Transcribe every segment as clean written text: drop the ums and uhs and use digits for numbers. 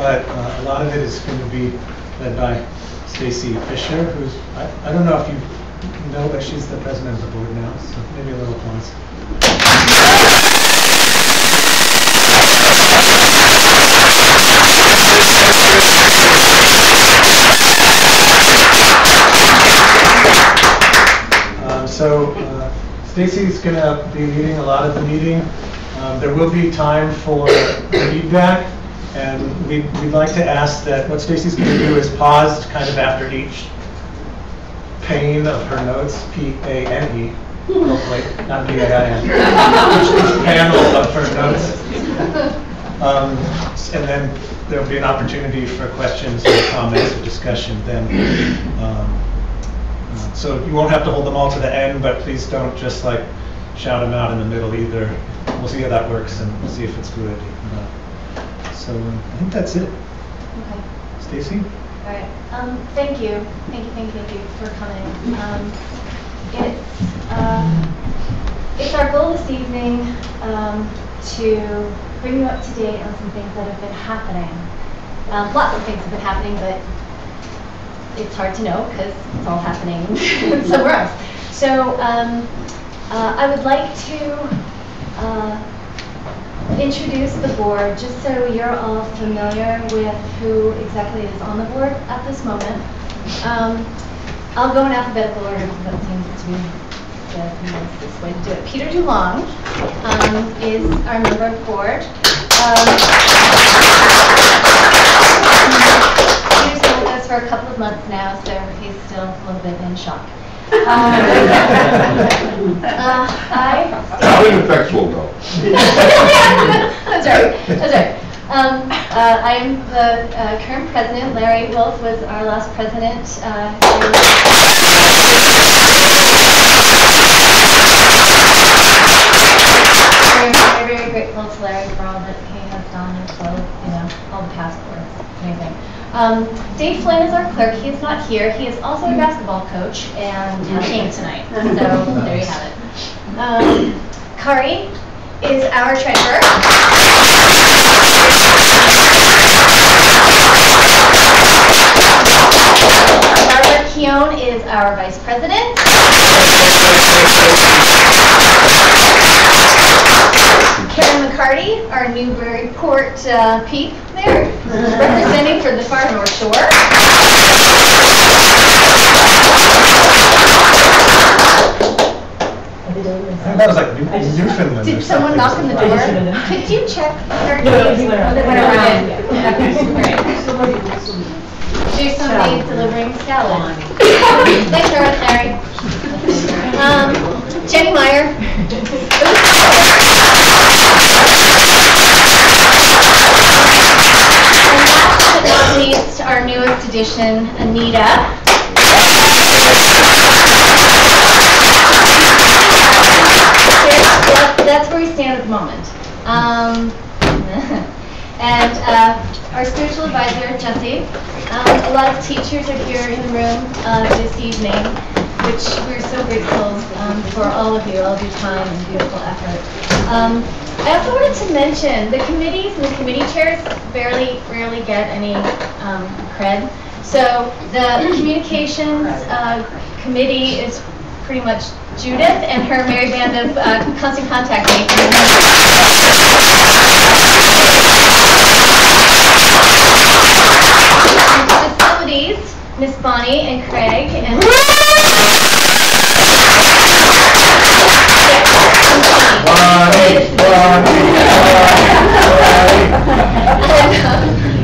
but a lot of it is going to be led by Stacy Fisher, who's, I don't know if you know, but she's the president of the board now, so maybe a little applause. Stacy's going to be leading a lot of the meeting. There will be time for feedback, and we'd like to ask that what Stacy's going to do is pause kind of after each pane of her notes, P-A-N-E, hopefully, not P-A-I-N, each panel of her notes. And then there'll be an opportunity for questions or comments or discussion then. So you won't have to hold them all to the end, but please don't just like shout them out in the middle either. We'll see how that works, and we'll see if it's good. So I think that's it. Okay. Stacy? All right. Thank you for coming. It's our goal this evening to bring you up to date on some things that have been happening. Lots of things have been happening, but it's hard to know because it's all happening somewhere else. So I would like to introduce the board just so you're all familiar with who exactly is on the board at this moment. I'll go in alphabetical order because that seems to be the nicest way to do it. Peter DeLong is our member of the board. Peter's been with us for a couple of months now, so he's still a little bit in shock. How ineffectual though. That's right. I'm the current president. Larry Wolf was our last president. Very, very grateful to Larry for all that he has done, as well as all the passports, anything. Dave Flynn is our clerk. He is not here. He is also a basketball coach and came tonight. So there you have it. Kari is our treasurer. Barbara Keown is our vice president. Karen McCarty, our Newburyport peep there, representing for the far North Shore. That was like Newfoundland. Did someone knock on the door? Could you check their names when it went around? Jason Lee delivering salad. Thanks, Larry. Jenny Meyer. And last but not least, our newest addition, Anita. That's where we stand at the moment. And our spiritual advisor, Jesse. A lot of teachers are here in the room this evening, which we're so grateful for all of your time and beautiful effort. I also wanted to mention the committees and the committee chairs rarely get any cred. So the communications committee is pretty much Judith and her merry band of constant contact makers. Facilities, Miss Bonnie and Craig and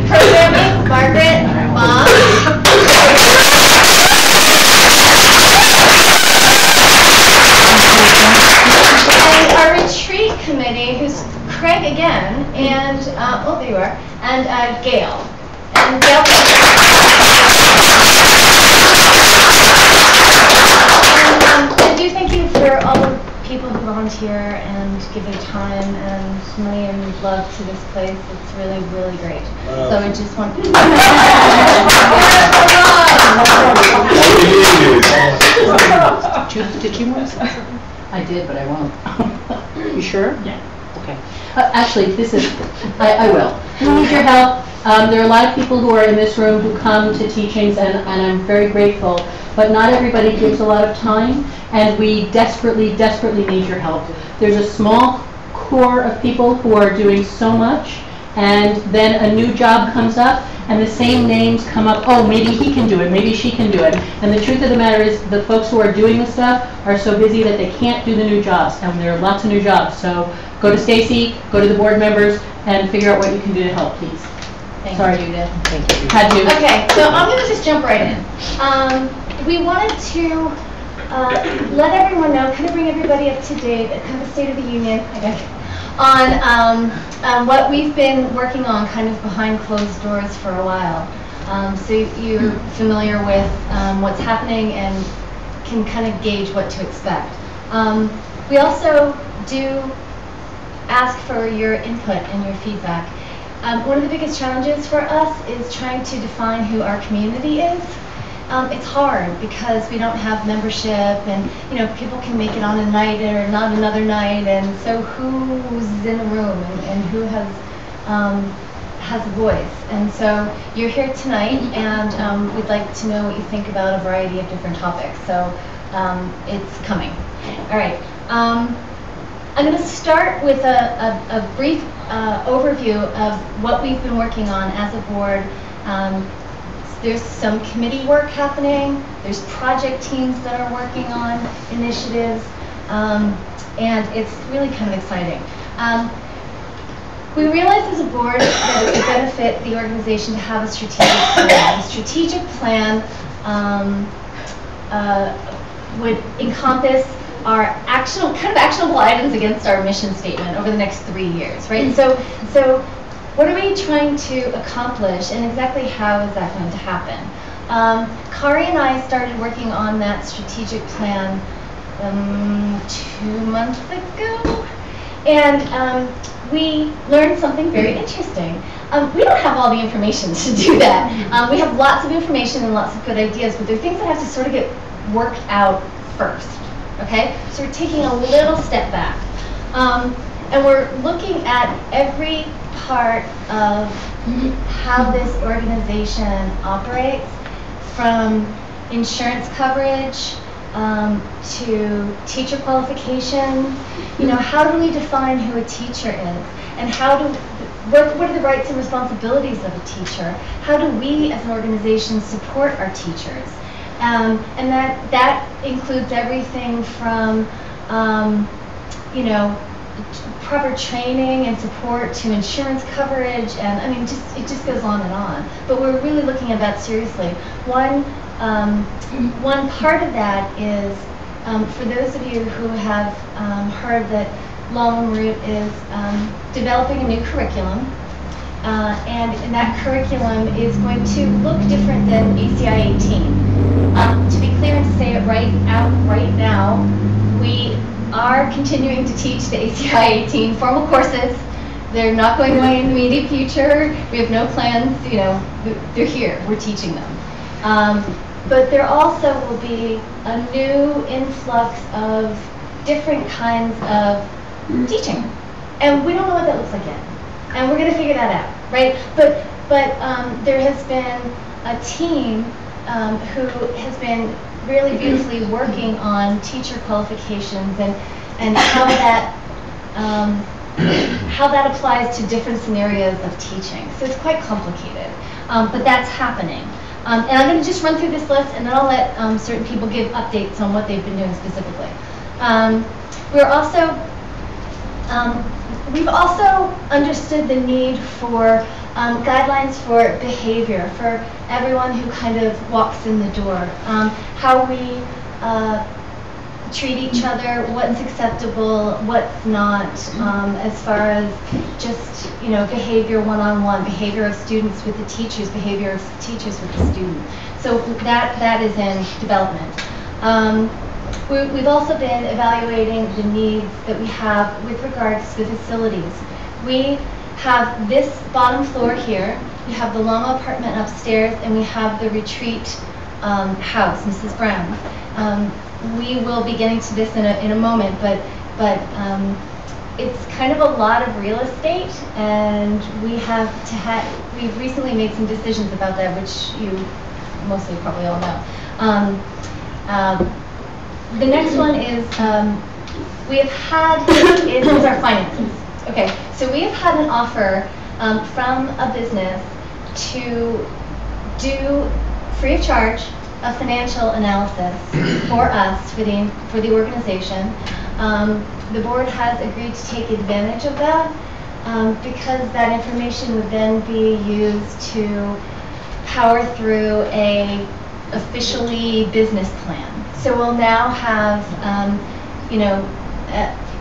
programming, Margaret, Bob. And our retreat committee, who's Craig again, and there you are, and Gail. And Gail. I do thank you for all the people who volunteer and give their time and money and love to this place. It's really, really great. So I just want to... Judith, did you want to say something? I did, but I won't. You sure? Yeah. Okay. Actually, this is... I will. We need your help. There are a lot of people who are in this room who come to teachings, and I'm very grateful, but not everybody gives a lot of time, and we desperately, desperately need your help. There's a small core of people who are doing so much, and then a new job comes up, and the same names come up, oh, maybe he can do it, maybe she can do it. And the truth of the matter is, the folks who are doing the stuff are so busy that they can't do the new jobs, and there are lots of new jobs. So go to Stacy, go to the board members, and figure out what you can do to help, please. Thank you, Judith. Thank you. Had to. Okay, so I'm going to just jump right in. We wanted to let everyone know, kind of bring everybody up to date, kind of a state of the union, I guess, on what we've been working on kind of behind closed doors for a while. So you're familiar with what's happening and can kind of gauge what to expect. We also do ask for your input and your feedback. One of the biggest challenges for us is trying to define who our community is. It's hard because we don't have membership, and people can make it on a night or not another night, and so who's in the room and who has a voice. And so you're here tonight, and we'd like to know what you think about a variety of different topics. So it's coming. All right. I'm going to start with a brief overview of what we've been working on as a board. There's some committee work happening. There's project teams that are working on initiatives, and it's really kind of exciting. We realized as a board that it would benefit the organization to have a strategic plan. A strategic plan would encompass our actionable items against our mission statement over the next 3 years, right? So what are we trying to accomplish, and exactly how is that going to happen? Kari and I started working on that strategic plan 2 months ago, and we learned something very interesting. We don't have all the information to do that. We have lots of information and lots of good ideas, but there are things that have to sort of get worked out first. Okay, so we're taking a little step back, and we're looking at every part of how this organization operates, from insurance coverage to teacher qualifications. How do we define who a teacher is, and what are the rights and responsibilities of a teacher? How do we as an organization support our teachers? And that includes everything from, proper training and support to insurance coverage, and it just goes on and on. But we're really looking at that seriously. One part of that is, for those of you who have heard that Longroot is developing a new curriculum. And that curriculum is going to look different than ACI 18. To be clear and to say it right now, we are continuing to teach the ACI 18 formal courses. They're not going away in the immediate future. We have no plans, they're here, we're teaching them. But there also will be a new influx of different kinds of teaching. And we don't know what that looks like yet. And we're going to figure that out, right? But there has been a team who has been really beautifully working on teacher qualifications and how that applies to different scenarios of teaching. So it's quite complicated, but that's happening. And I'm going to just run through this list, and then I'll let certain people give updates on what they've been doing specifically. We've also understood the need for guidelines for behavior for everyone who kind of walks in the door. How we treat each other, what's acceptable, what's not, as far as just behavior one-on-one, behavior of students with the teachers, behavior of teachers with the student. So that is in development. We've also been evaluating the needs that we have with regards to the facilities. We have this bottom floor here, we have the Lama apartment upstairs, and we have the retreat house, Mrs. Brown. We will be getting to this in a moment, but it's kind of a lot of real estate, and we have we've recently made some decisions about that, which you mostly probably all know. The next one is we have had is our finances. Okay, so we have had an offer from a business to do free of charge a financial analysis for us for the organization. The board has agreed to take advantage of that because that information would then be used to power through a officially business plan. So we'll now have,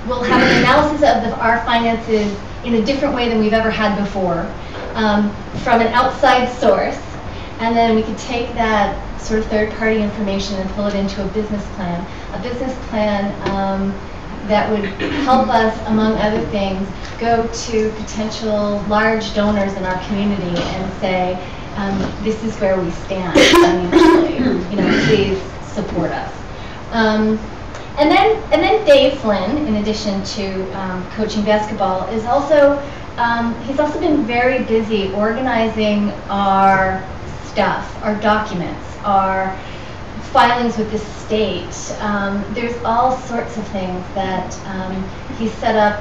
we'll have an analysis of our finances in a different way than we've ever had before, from an outside source, and then we could take that sort of third-party information and pull it into a business plan. A business plan that would help us, among other things, go to potential large donors in our community and say, this is where we stand financially. Please support us. And then Dave Flynn, in addition to coaching basketball, is also he's also been very busy organizing our stuff, our documents, our filings with the state. There's all sorts of things that he's set up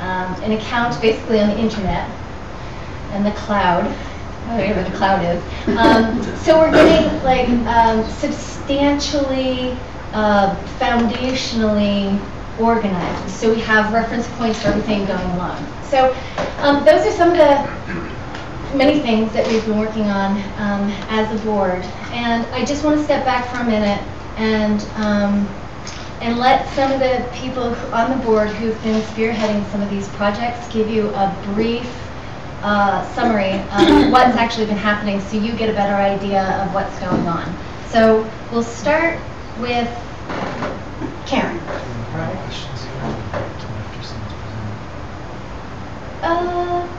an account basically on the internet and the cloud, whatever the cloud is. So we're getting like substantially, foundationally organized. So we have reference points for everything going along. So those are some of the many things that we've been working on as a board. And I just want to step back for a minute and let some of the people on the board who've been spearheading some of these projects give you a brief summary of what's actually been happening so you get a better idea of what's going on. So we'll start with Karen.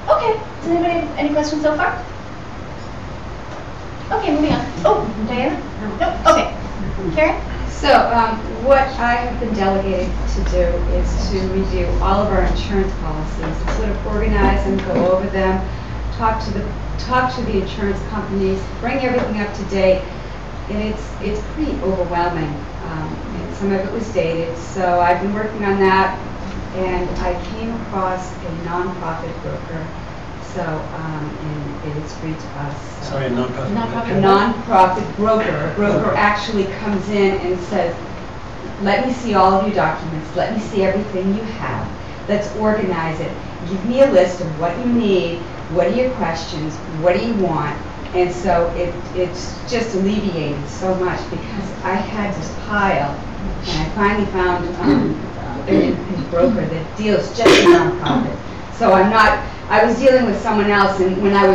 Okay. Does anybody have any questions so far? Okay, moving on. Oh, Diana? No? Okay. Karen? So, what I have been delegated to do is to review all of our insurance policies, sort of organize and go over them, talk to the insurance companies, bring everything up to date, and it's pretty overwhelming. And some of it was dated, so I've been working on that, and I came across a nonprofit broker. So, and it is free to us. So. Sorry, a nonprofit. A nonprofit broker. A broker actually comes in and says, let me see all of your documents. Let me see everything you have. Let's organize it. Give me a list of what you need. What are your questions? What do you want? And so it's just alleviated so much because I had this pile, and I finally found a broker that deals just in nonprofit. So I was dealing with someone else, and when I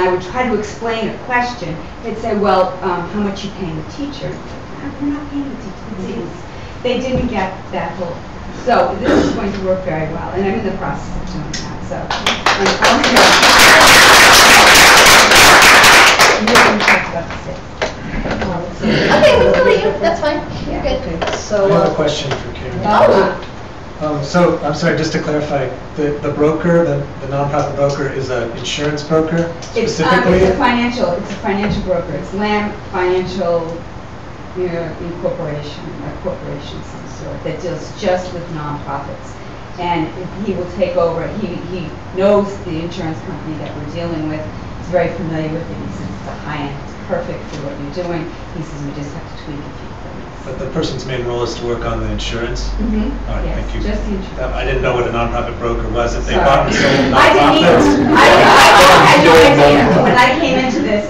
would try to explain a question, they'd say, well, how much are you paying the teacher? We're not paying the teacher. They didn't get that whole. So this is going to work very well, and I'm in the process of doing that. So Okay, we can leave you. That's fine. You're good. Okay. So, I have a question for Karen. So, I'm sorry, just to clarify, the broker, the nonprofit broker is an insurance broker specifically? It's a financial broker. It's Lamb Financial Incorporation, a corporation of some sort that deals just with nonprofits. And he will take over. He knows the insurance company that we're dealing with. He's very familiar with it. He says it's a high-end, it's perfect for what you're doing. He says we just have to tweak a few things. But the person's main role is to work on the insurance? Mm-hmm. All right, Yes, thank you. just the insurance. I didn't know what a nonprofit broker was. If they Sorry. bought and sold I nonprofits. didn't either. I had no idea. When I came into this,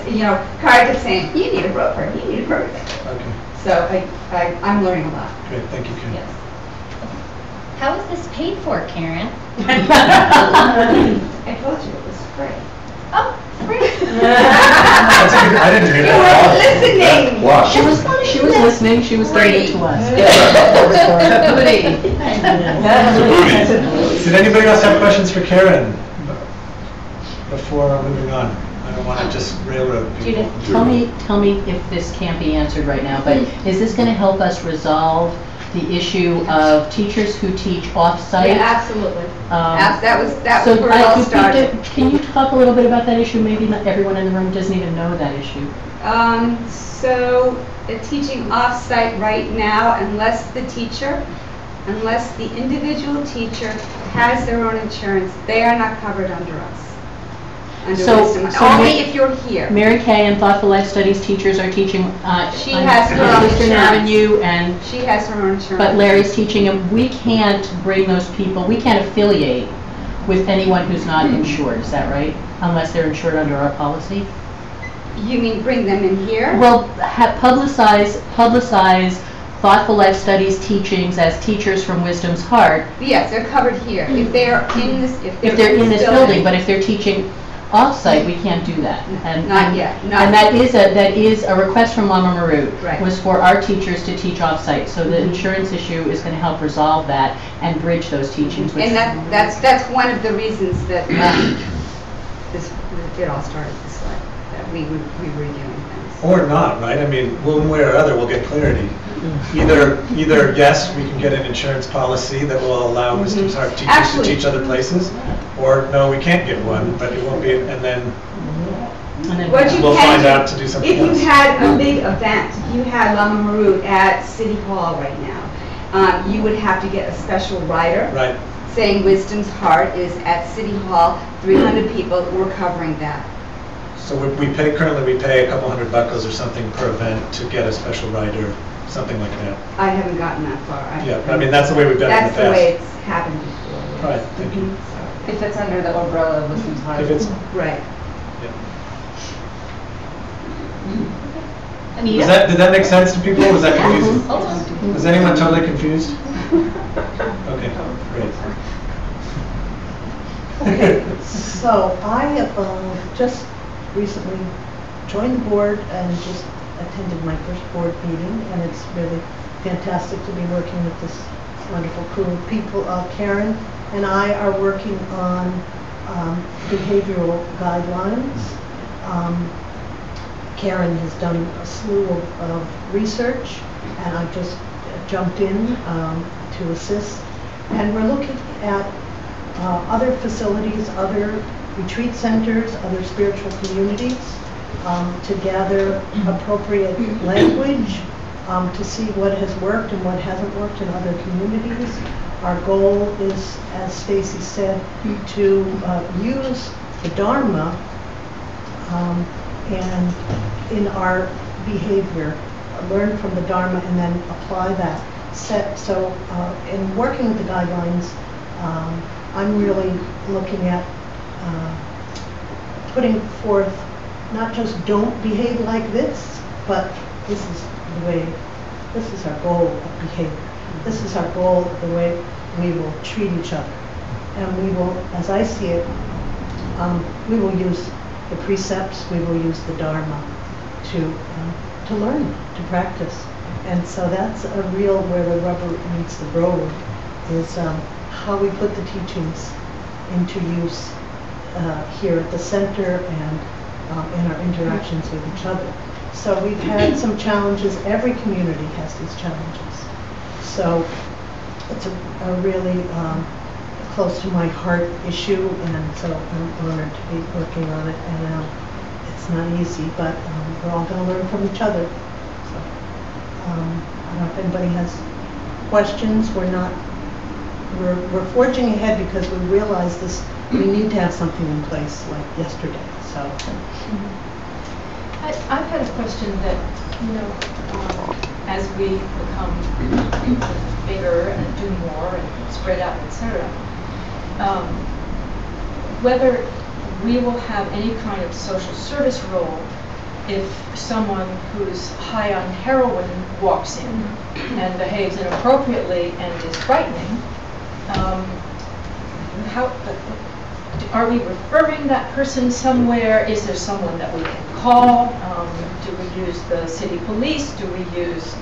Kara kept saying, you need a broker, you need a broker. Okay, So I'm learning a lot. great, thank you, Karen. Yes. How is this paid for, Karen? I told you it was free. Oh, free. That's a good, I didn't hear You that. weren't listening. Wow. She was listening, she was giving it to us. Did anybody else have questions for Karen before moving on? I don't want to just railroad people. Judith. Tell me if this can't be answered right now, but is this going to help us resolve the issue of teachers who teach off-site. Yeah, absolutely. That was So where it all started. can you talk a little bit about that issue? Maybe not everyone in the room doesn't even know that issue. So the teaching off-site right now, unless the individual teacher has their own insurance, they are not covered under us. Wisdom. Only if you're here. Mary Kay and Thoughtful Life Studies teachers are teaching She has her own Eastern insurance. Avenue, and She has her own insurance. but Larry's teaching them. We can't bring those people, we can't affiliate with anyone who's not insured, is that right? Unless they're insured under our policy? You mean bring them in here? Well, publicize Thoughtful Life Studies teachings as teachers from Wisdom's Heart. Yes, they're covered here. If they're in this, If they're in this building, but if they're teaching off-site, we can't do that. And Not yet, not And that is a request from Mama Marut, Right. was for our teachers to teach off-site. So the insurance issue is going to help resolve that and bridge those teachings. Which And that's one of the reasons that it all started this way, that we were doing things. Or not, right? I mean, one way or other, we'll get clarity. Either yes, we can get an insurance policy that will allow Wisdom's Heart teachers to Actually- teach other places, or no, we can't get one, but it won't be, and then What you we'll can find do, out to do something if else. you had a big event, if you had Mama Marut at City Hall right now, you would have to get a special rider Right. saying Wisdom's Heart is at City Hall, 300 people, we're covering that. So currently we pay a couple $100 or something per event to get a special rider, something like that. I haven't gotten that far. Yeah, I mean, that's the way we've done it in the That's past. the way it's happened before. Right, thank you. If it's under the umbrella of Wisdom's Heart. If it's, Right. Anita? did that make sense to people? Was that confusing? Was anyone totally confused? Okay, great. Okay, so I have just recently joined the board and just attended my first board meeting, and it's really fantastic to be working with this wonderful crew of people. Karen and I are working on behavioral guidelines. Karen has done a slew of research, and I've just jumped in to assist. And we're looking at other facilities, other retreat centers, other spiritual communities, to gather appropriate language, to see what has worked and what hasn't worked in other communities. Our goal is, as Stacy said, to use the Dharma and in our behavior, learn from the Dharma and then apply that. So in working with the guidelines, I'm really looking at putting forth not just don't behave like this, but this is our goal of behavior. This is our goal of the way we will treat each other. And we will, as I see it, we will use the precepts, we will use the Dharma to learn, to practice. And so that's a real where the rubber meets the road, is how we put the teachings into use here at the center and in our interactions with each other. So we've had some challenges. Every community has these challenges. So it's a really close to my heart issue, and so I'm honored to be working on it. And it's not easy, but we're all going to learn from each other. So I don't know if anybody has questions. We're forging ahead because we realize this. We need to have something in place like yesterday. So. I've had a question that, as we become bigger and do more and spread out, etc., whether we will have any kind of social service role if someone who's high on heroin walks in and behaves inappropriately and is frightening. Are we referring that person somewhere? Is there someone that we can call? Do we use the city police? Do we use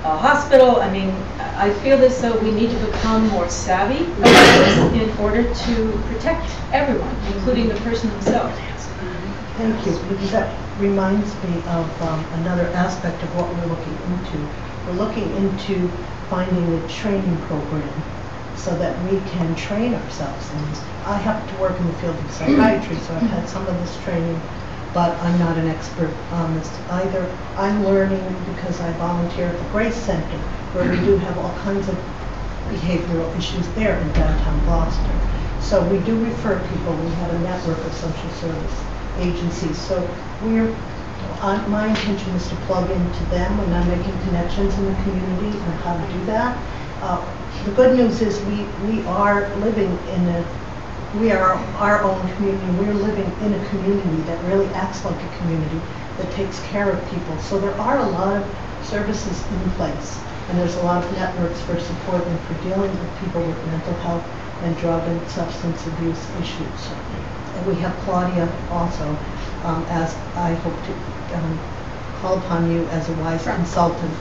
a hospital? I mean, I feel as though we need to become more savvy about this in order to protect everyone, including the person himself. Thank you, because that reminds me of another aspect of what we're looking into, we're looking into finding a training program so that we can train ourselves in this. I happen to work in the field of psychiatry, so I've had some of this training, but I'm not an expert on this either. I'm learning because I volunteer at the Grace Center, where we do have all kinds of behavioral issues there in downtown Gloucester. So we do refer people. We have a network of social service agencies. So my intention is to plug into them when I'm making connections in the community and how to do that. The good news is we are living we are our own community. We're living in a community that really acts like a community that takes care of people. So there are a lot of services in place, and there's a lot of networks for support and for dealing with people with mental health and drug and substance abuse issues. And we have Claudia also, as I hope to call upon you as a WISE consultant,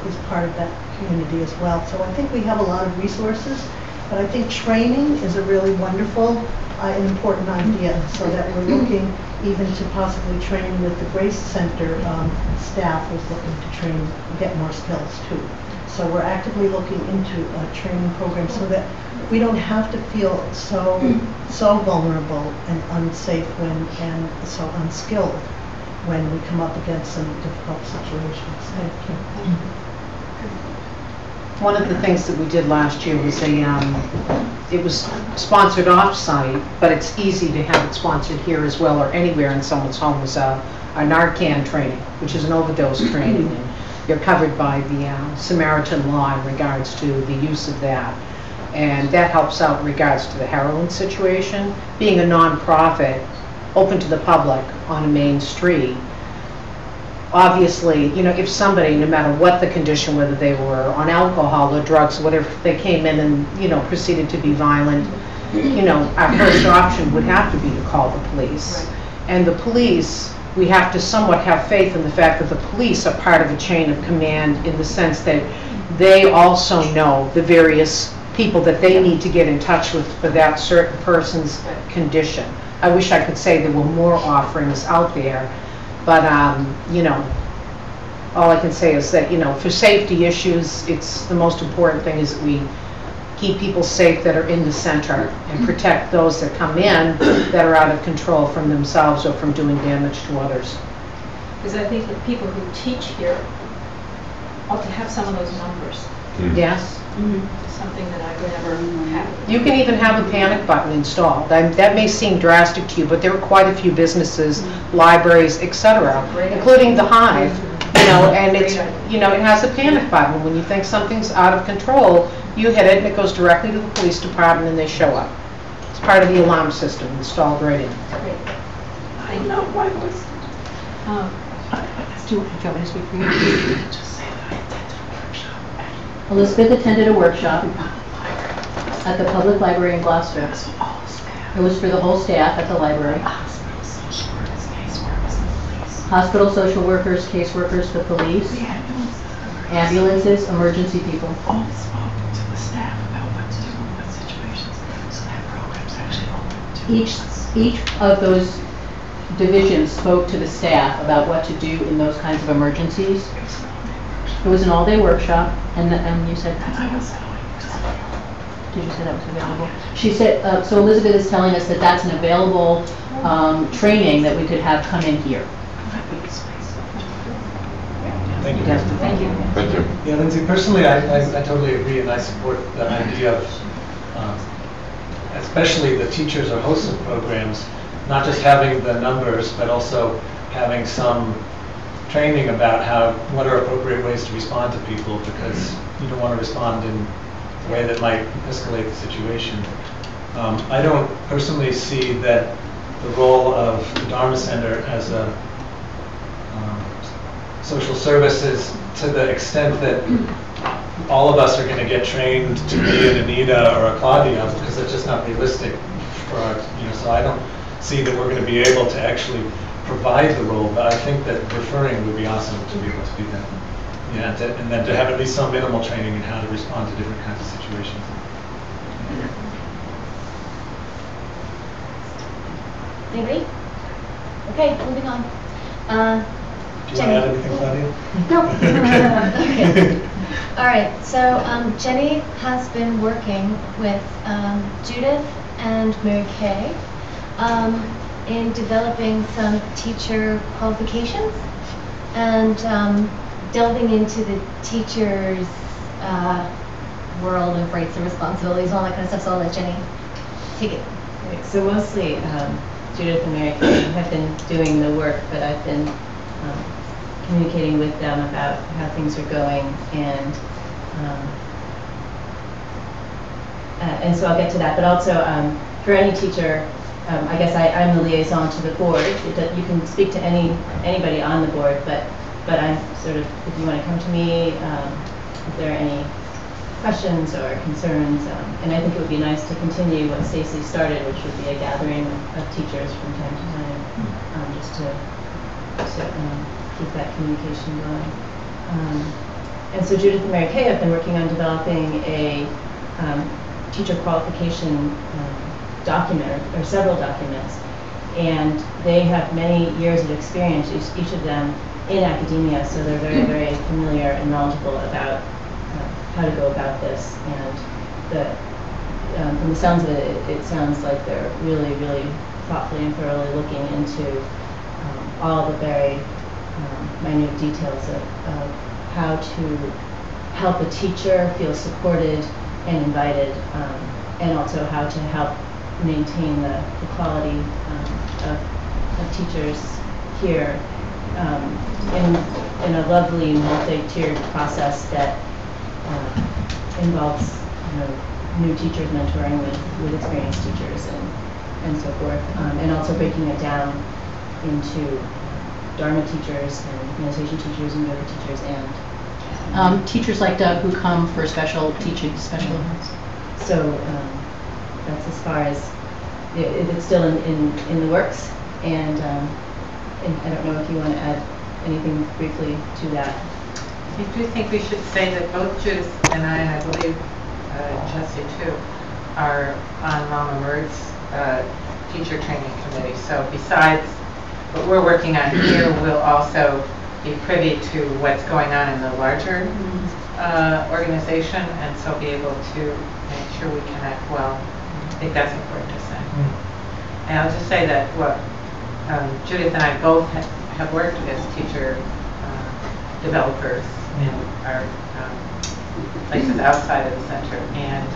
who's part of that community as well. So I think we have a lot of resources, but I think training is a really wonderful and important idea, so that we're looking even to possibly train with the Grace Center staff is looking to train, get more skills too. So we're actively looking into a training program so that we don't have to feel so vulnerable and unsafe and so unskilled when we come up against some difficult situations. Thank you. One of the things that we did last year was it was sponsored off-site, but it's easy to have it sponsored here as well or anywhere in someone's home, was a Narcan training, which is an overdose training. And you're covered by the Samaritan law in regards to the use of that. And that helps out in regards to the heroin situation. Being a non-profit, open to the public on a main street, obviously, you know, if somebody, no matter what the condition, whether they were on alcohol or drugs, whatever, if they came in and, you know, proceeded to be violent, you know, our first option would have to be to call the police. Right. And the police, we have to somewhat have faith in the fact that the police are part of a chain of command, in the sense that they also know the various people that they need to get in touch with for that certain person's condition. I wish I could say there were more offerings out there, but you know, all I can say is that, you know, for safety issues, it's the most important thing is that we keep people safe that are in the center and protect those that come in that are out of control from themselves or from doing damage to others. Because I think the people who teach here ought to have some of those numbers. Mm-hmm. Yes. Mm-hmm. Something that I would never have. You can even have a panic button installed. That may seem drastic to you, but there are quite a few businesses, libraries, etc., including the Hive, you know, and it's, you know, it has a panic button. When you think something's out of control, you hit it and it goes directly to the police department and they show up. It's part of the alarm system installed right in. Great. I know my voice. Do you want me to speak for you? Elizabeth attended a workshop at the Public Library in Gloucester. It was for the whole staff at the library. Hospital social workers, caseworkers, the police, ambulances, emergency people. All spoke to the staff about what to do in what situations, so that program's actually open to Each of those divisions spoke to the staff about what to do in those kinds of emergencies. It was an all-day workshop, and you said... Did you say that was available? She said, so Elizabeth is telling us that that's an available training that we could have come in here. Thank you. Yes, thank you. Thank you. Yeah, Lindsay, personally, I totally agree, and I support the idea of, especially the teachers or hosts of programs, not just having the numbers, but also having some training about what are appropriate ways to respond to people, because you don't want to respond in a way that might escalate the situation. I don't personally see that the role of the Dharma Center as a social services, to the extent that all of us are going to get trained to be an Anita or a Claudia, because it's just not realistic for our, you know, so I don't see that we're going to be able to actually provide the role, but I think that referring would be awesome to be able to do that. Yeah, and then to have at least some minimal training in how to respond to different kinds of situations. Anybody? Okay, moving on. Do you want to add anything, Claudia? No. Okay. All right, so Jenny has been working with Judith and Mary Kay in developing some teacher qualifications and delving into the teacher's world of rights and responsibilities, all that kind of stuff. So I'll let Jenny take it. Right, so mostly Judith and Mary Kay have been doing the work, but I've been communicating with them about how things are going, and so I'll get to that. But also, for any teacher, I guess I'm the liaison to the board. You can speak to anybody on the board, but I'm sort of, if you want to come to me, if there are any questions or concerns, and I think it would be nice to continue what Stacy started, which would be a gathering of teachers from time to time, just to keep that communication going. And so Judith and Mary Kay have been working on developing a teacher qualification document, or several documents, and they have many years of experience, each of them, in academia, so they're very, very familiar and knowledgeable about how to go about this. And from the sounds of it, it sounds like they're really, really thoughtfully and thoroughly looking into all the very minute details of how to help a teacher feel supported and invited, and also how to help maintain the quality of teachers here in a lovely multi-tiered process that involves new teachers mentoring with experienced teachers and so forth, and also breaking it down into Dharma teachers and meditation teachers and yoga teachers and teachers like Doug who come for special teaching, special events. So that's as far as it's still in the works, and I don't know if you want to add anything briefly to that. I do think we should say that both Judith and I believe Jesse too, are on Mama Murd's teacher training committee. So besides what we're working on here, we'll also be privy to what's going on in the larger organization, and so be able to make sure we connect well. I think that's important to say. And I'll just say that what Judith and I both have worked as teacher developers in our places outside of the center, and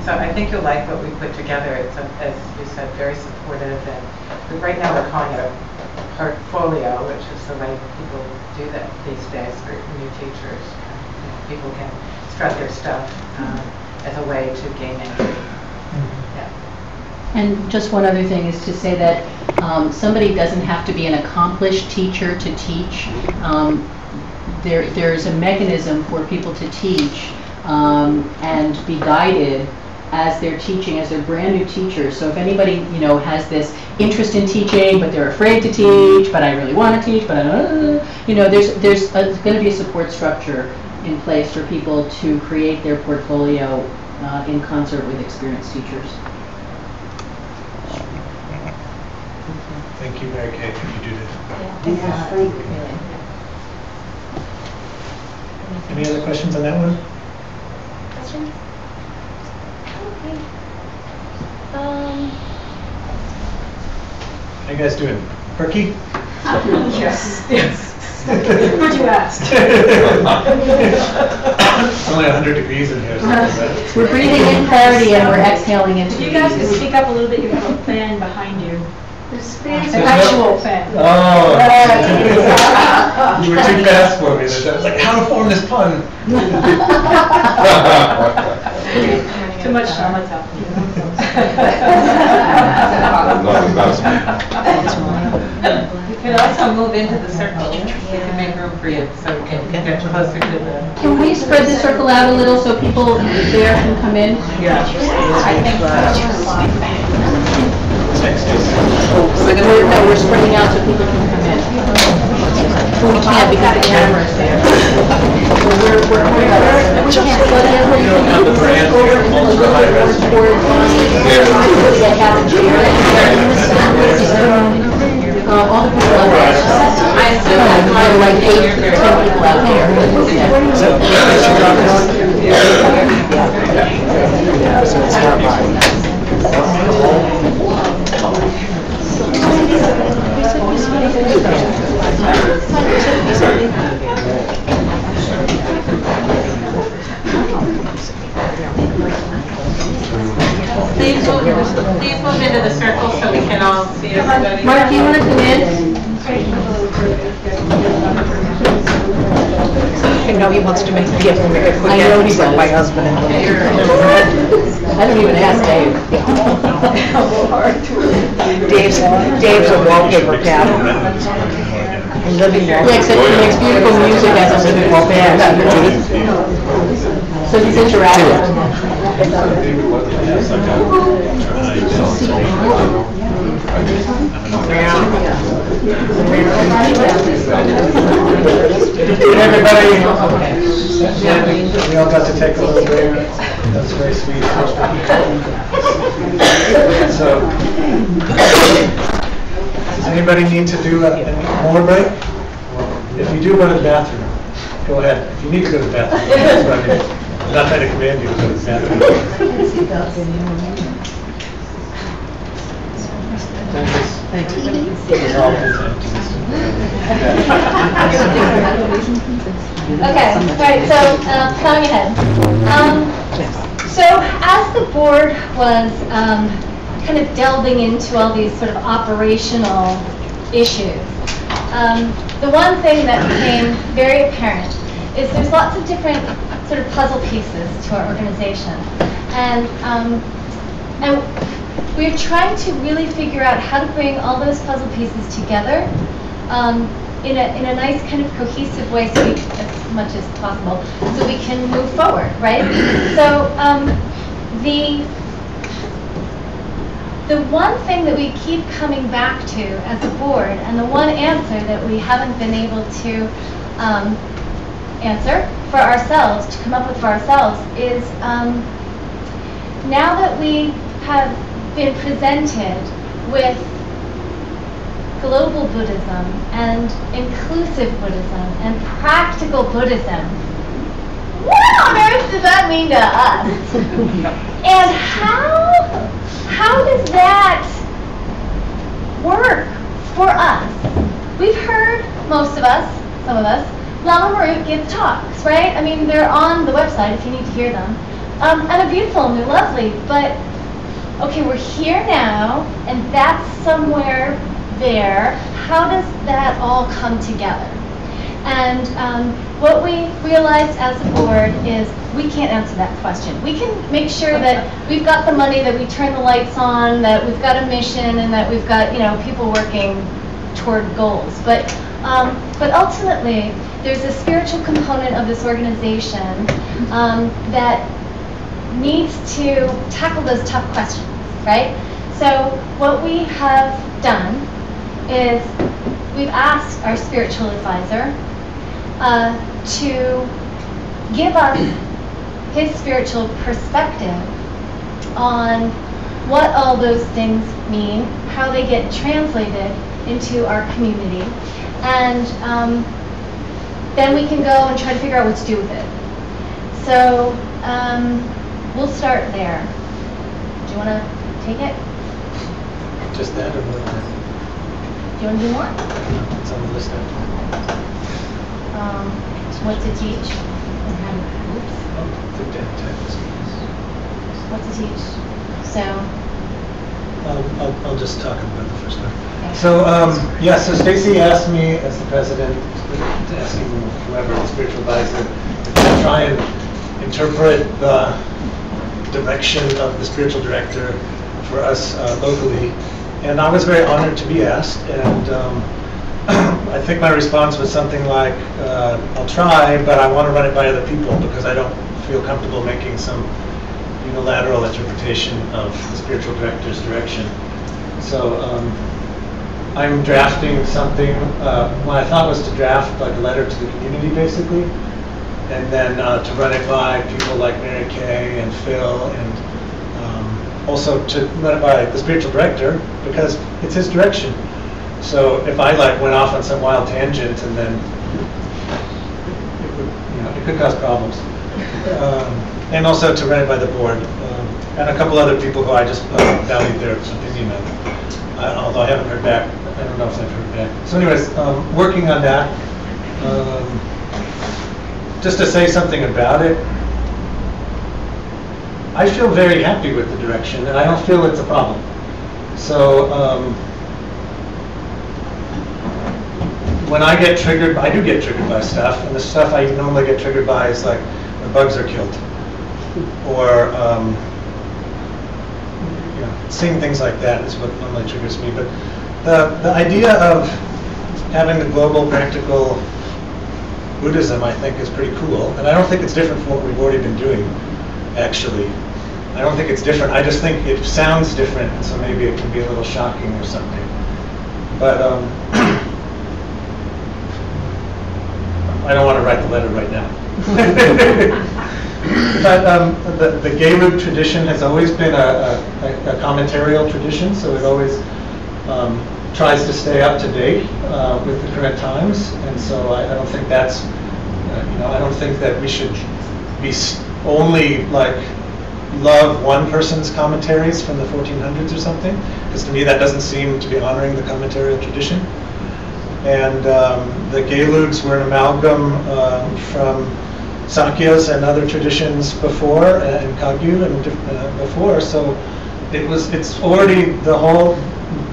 so I think you'll like what we put together. It's, as you said, very supportive, and right now we're calling it a portfolio, which is the way people do that these days for new teachers. People can strut their stuff as a way to gain entry. Yeah. And just one other thing is to say that somebody doesn't have to be an accomplished teacher to teach. There's a mechanism for people to teach and be guided as they're teaching, as they're brand new teachers. So if anybody, has this interest in teaching, but they're afraid to teach, but I really want to teach, but there's going to be a support structure in place for people to create their portfolio in concert with experienced teachers. Thank you, Mary Kay. Thank you, Judith. Yeah, thank you. Any other questions on that one? Questions? Okay. How you guys doing? Perky? Yes, yes. Good you asked. It's only 100 degrees in here. So We're breathing in clarity and we're exhaling into If you guys could speak up a little bit, you have a fan behind you. There's An actual fan. Oh! You were too fast for me. I was like, how to form this pun? Too much shamatha. You can also move into the circle. We can make room for you so we can get closer to the... Can we spread the circle out a little so people there can come in? Yeah. I think No, we're spreading out so people can come in. We can't because the camera's there. We're we can't put everything You don't have the brand here, ultra high res. All the people. I assume had like 8 or 10 people out there. So it's not mine. Please move into the circle so we can all see everybody. Mark, do you want to come in? I know he wants to make the gift very quick. I know he He's like does. my husband. I don't even ask Dave. Dave's a wallpaper cat. A living Yeah, wallpaper. except he makes beautiful music as a living wallpaper. So he's interactive. Everybody, we all got to take a little break. That's very sweet. So, does anybody need to do a more break? If you do go to the bathroom, go ahead. If you need to go to the bathroom, that's what I mean. I'm not trying to command you to go to the bathroom. Okay, right, so, plowing ahead. So as the board was kind of delving into all these sort of operational issues, the one thing that became very apparent is there's lots of different sort of puzzle pieces to our organization. And we're trying to really figure out how to bring all those puzzle pieces together in a nice kind of cohesive way, so as much as possible, so we can move forward, right? So the one thing that we keep coming back to as a board, and the one answer that we haven't been able to answer for ourselves, to come up with for ourselves, is now that we have been presented with global Buddhism and inclusive Buddhism and practical Buddhism, what on earth does that mean to us? And how does that work for us? We've heard, most of us, some of us, Lama Marut give talks, right? I mean, they're on the website if you need to hear them. And they're beautiful and they're lovely, but okay, we're here now, and that's somewhere there. How does that all come together? And what we realized as a board is we can't answer that question. We can make sure that we've got the money, that we turn the lights on, that we've got a mission, and that we've got, you know, people working toward goals. But ultimately, there's a spiritual component of this organization that needs to tackle those tough questions, right? So what we have done is we've asked our spiritual advisor to give us his spiritual perspective on what all those things mean, how they get translated into our community, and then we can go and try to figure out what to do with it. So we'll start there. Do you want to take it? Just that or more? Do you want to do more? It's on the list after. What to teach? And how to, what to teach. So, I'll just talk about the first one. okay. So, yeah, so Stacy asked me as the president, asking whoever, the spiritual advisor, to try and interpret the direction of the spiritual director for us locally. And I was very honored to be asked, and I think my response was something like, I'll try, but I want to run it by other people because I don't feel comfortable making some unilateral interpretation of the spiritual director's direction. So I'm drafting something, what I thought was to draft like a letter to the community basically, and then to run it by people like Mary Kay and Phil, and also to run it by the spiritual director because it's his direction. So if I like went off on some wild tangent and then it could cause problems. And also to run it by the board. And a couple other people who I just valued their opinion on. Although I haven't heard back. I don't know if I've heard back. So anyways, working on that. Just to say something about it, I feel very happy with the direction, and I don't feel it's a problem. So when I get triggered, I do get triggered by stuff, and the stuff I normally get triggered by is like when bugs are killed, or seeing things like that is what normally triggers me. But the idea of having the global practical Buddhism, I think, is pretty cool, and I don't think it's different from what we've already been doing, actually. I don't think it's different. I just think it sounds different, and so maybe it can be a little shocking or something. But I don't want to write the letter right now. But the Gelug tradition has always been a commentarial tradition, so it always tries to stay up to date with the current times, and so I don't think that's, I don't think that we should be only like love one person's commentaries from the 1400s or something, because to me that doesn't seem to be honoring the commentarial tradition. And the Gelugs were an amalgam from Sakyas and other traditions before, and Kagyu and before, so it's already, the whole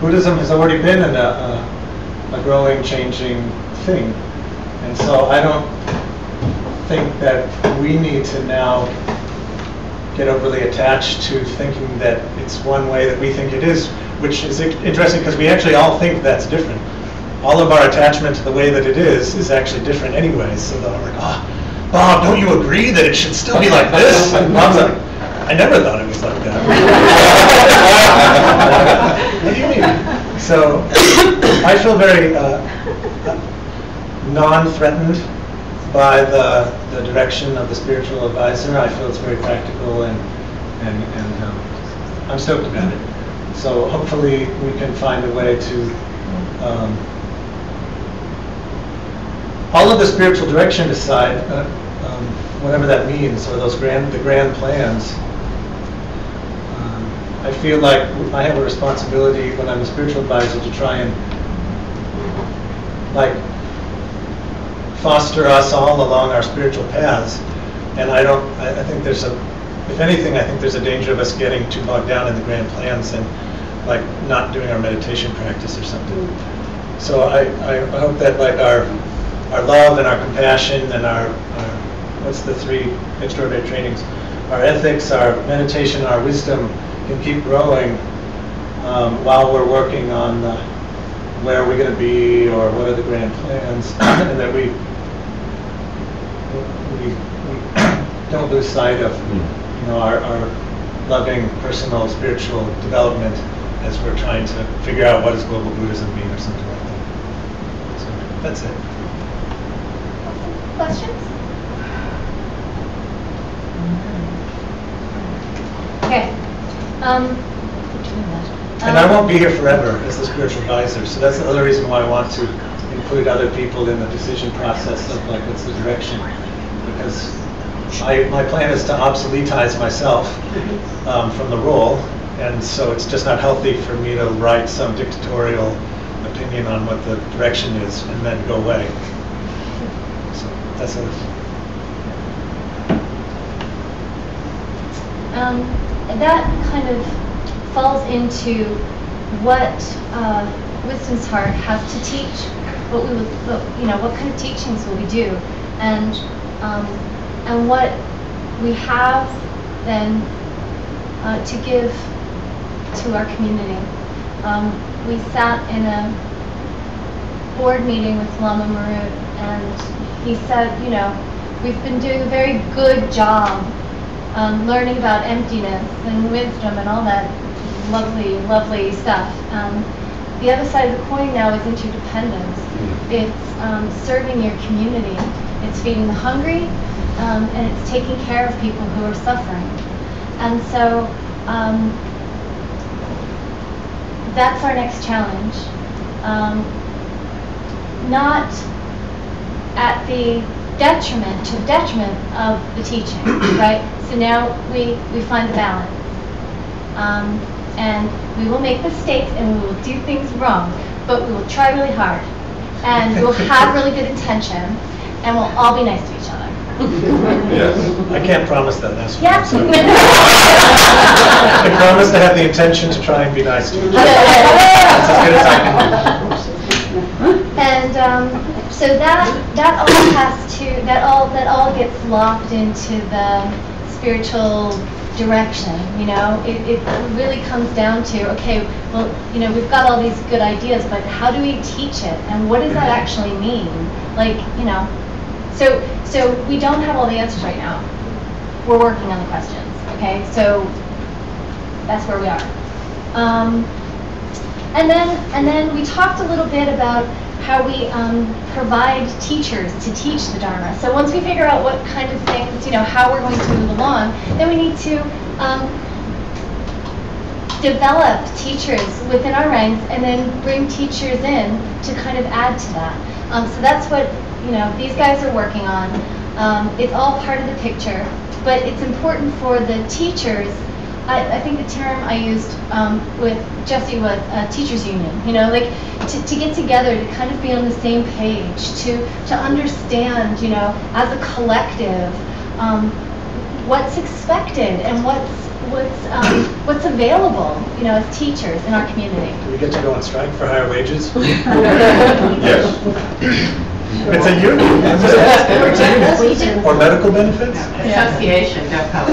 Buddhism has already been in a growing, changing thing. And so I don't think that we need to now get overly attached to thinking that it's one way that we think it is, which is interesting because we actually all think that's different. All of our attachment to the way that it is actually different anyway. So they're like, Bob, don't you agree that it should still be like this? And Bob's like, I never thought it was like that. What do you mean? So I feel very non-threatened by the direction of the spiritual advisor. I feel it's very practical, and I'm stoked about it. So hopefully we can find a way to all of the spiritual direction aside, whatever that means, or those the grand plans. I feel like I have a responsibility when I'm a spiritual advisor to try and like foster us all along our spiritual paths. And I think there's if anything, I think there's a danger of us getting too bogged down in the grand plans and like not doing our meditation practice or something. So I hope that like our love and our compassion and our what's the 3 extraordinary trainings, our ethics, our meditation, our wisdom can keep growing while we're working on where are we going to be, or what are the grand plans, and that we don't lose sight of our loving personal spiritual development as we're trying to figure out what does global Buddhism mean or something like that. So that's it. Questions? Okay. And I won't be here forever as the spiritual advisor, so that's the other reason why I want to include other people in the decision process of like what's the direction, because my plan is to obsoletize myself from the role, and so it's just not healthy for me to write some dictatorial opinion on what the direction is and then go away. So that's it. That kind of falls into what Wisdom's Heart has to teach, what kind of teachings will we do, and what we have then to give to our community. We sat in a board meeting with Lama Marut, and he said, we've been doing a very good job learning about emptiness and wisdom and all that lovely, lovely stuff. The other side of the coin now is interdependence. It's serving your community. It's feeding the hungry, and it's taking care of people who are suffering. And so that's our next challenge. not at the detriment of the teaching, right? So now we find the balance. And we will make mistakes and we will do things wrong, but we will try really hard. And we'll have really good intention, and we'll all be nice to each other. Yes. I can't promise that last one. Yes. I promise to have the intention to try and be nice to each other. That's as good as I can do. And so that all has to that all gets locked into the spiritual direction. You know, it really comes down to, okay, well, you know, we've got all these good ideas, but how do we teach it, and what does that actually mean? Like, you know, so we don't have all the answers right now. We're working on the questions. Okay, so that's where we are. And then we talked a little bit about how we provide teachers to teach the Dharma. So once we figure out what kind of things, you know, how we're going to move along, then we need to develop teachers within our ranks and then bring teachers in to kind of add to that. So that's what, you know, these guys are working on. It's all part of the picture, but it's important for the teachers. I think the term I used with Jesse was teachers union, you know, like to get together, to kind of be on the same page, to understand, you know, as a collective, what's expected and what's available, you know, as teachers in our community. Do we get to go on strike for higher wages? Yes. It's a union. It's a union. Or medical benefits? Association, don't come.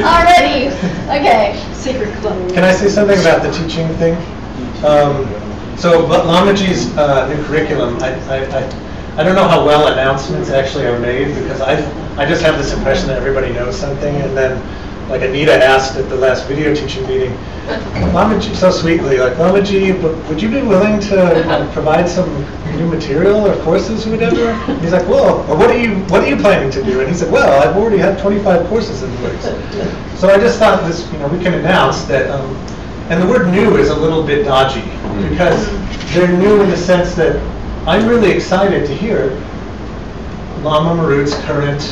Already, okay. Secret club. Can I say something about the teaching thing? So Lamaji's new curriculum, I don't know how well announcements actually are made, because I just have this impression that everybody knows something, and then like Anita asked at the last video teaching meeting, Lamaji, so sweetly, like, Lamaji, would you be willing to provide some new material or courses or whatever? And he's like, well, or what are you planning to do? And he said, well, I've already had 25 courses in the works. So I just thought this, you know, we can announce that, and the word new is a little bit dodgy, because they're new in the sense that I'm really excited to hear Lama Marut's current,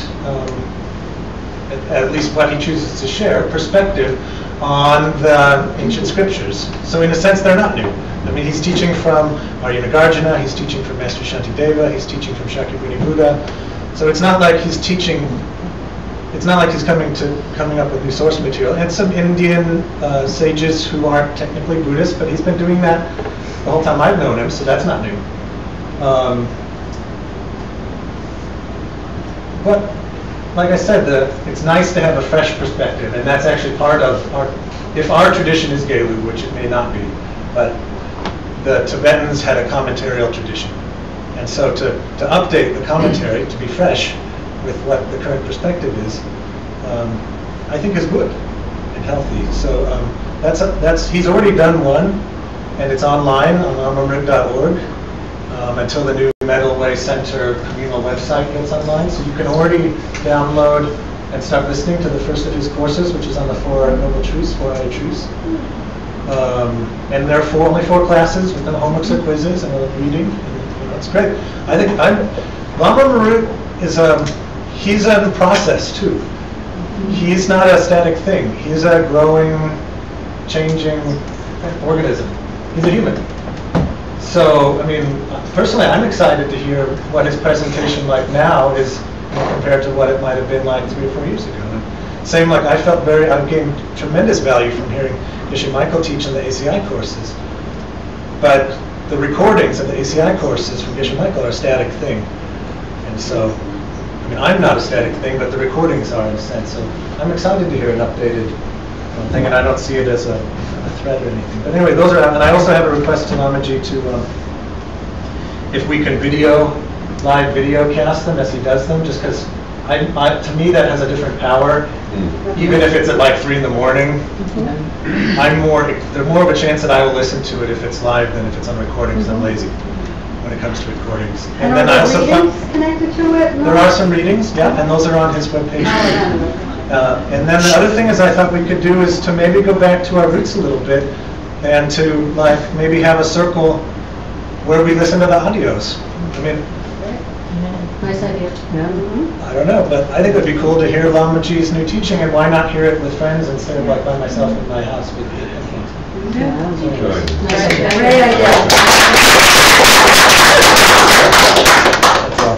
at least what he chooses to share, perspective on the ancient scriptures. So in a sense, they're not new. I mean, he's teaching from Arya Nagarjuna, he's teaching from Master Shantideva, he's teaching from Shakyamuni Buddha. So it's not like he's teaching, it's not like he's coming up with new source material. And some Indian sages who aren't technically Buddhist, but he's been doing that the whole time I've known him, so that's not new. But like I said, it's nice to have a fresh perspective, and that's actually part of if our tradition is Gelu, which it may not be, but the Tibetans had a commentarial tradition. And so to update the commentary, to be fresh with what the current perspective is, I think is good and healthy. So he's already done one, and it's online on lamamarut.org until the new Meadoway Center communal website gets online. So you can already download and start listening to the first of his courses, which is on the Four Noble Truths, Four Higher Truths. And there are only 4 classes with no homeworks or quizzes and a reading. And, you know, it's great. I think Lama Marut is he's in process too. He's not a static thing. He's a growing, changing organism. He's a human. So, I mean, personally, I'm excited to hear what his presentation like now is, you know, compared to what it might have been like 3 or 4 years ago. And same, like I've gained tremendous value from hearing Geshe Michael teach in the ACI courses. But the recordings of the ACI courses from Geshe Michael are a static thing. And so, I mean, I'm not a static thing, but the recordings are in a sense. So I'm excited to hear an updated thing, and I don't see it as a threat or anything. But anyway, those are, and I also have a request to Lamaji to, if we can live video cast them as he does them, just because to me that has a different power, even if it's at like 3 in the morning. There's more of a chance that I will listen to it if it's live than if it's on recording, because I'm lazy when it comes to recordings. And then I also connected to it? There are some readings, yeah, and those are on his webpage. And then the other thing is I thought we could do is to maybe go back to our roots a little bit and to like maybe have a circle where we listen to the audios. I mean, Nice idea. I don't know, but I think it would be cool to hear Lamachi's new teaching, and why not hear it with friends instead of like by myself in my house with the headphones. Nice idea. Great idea. That's all.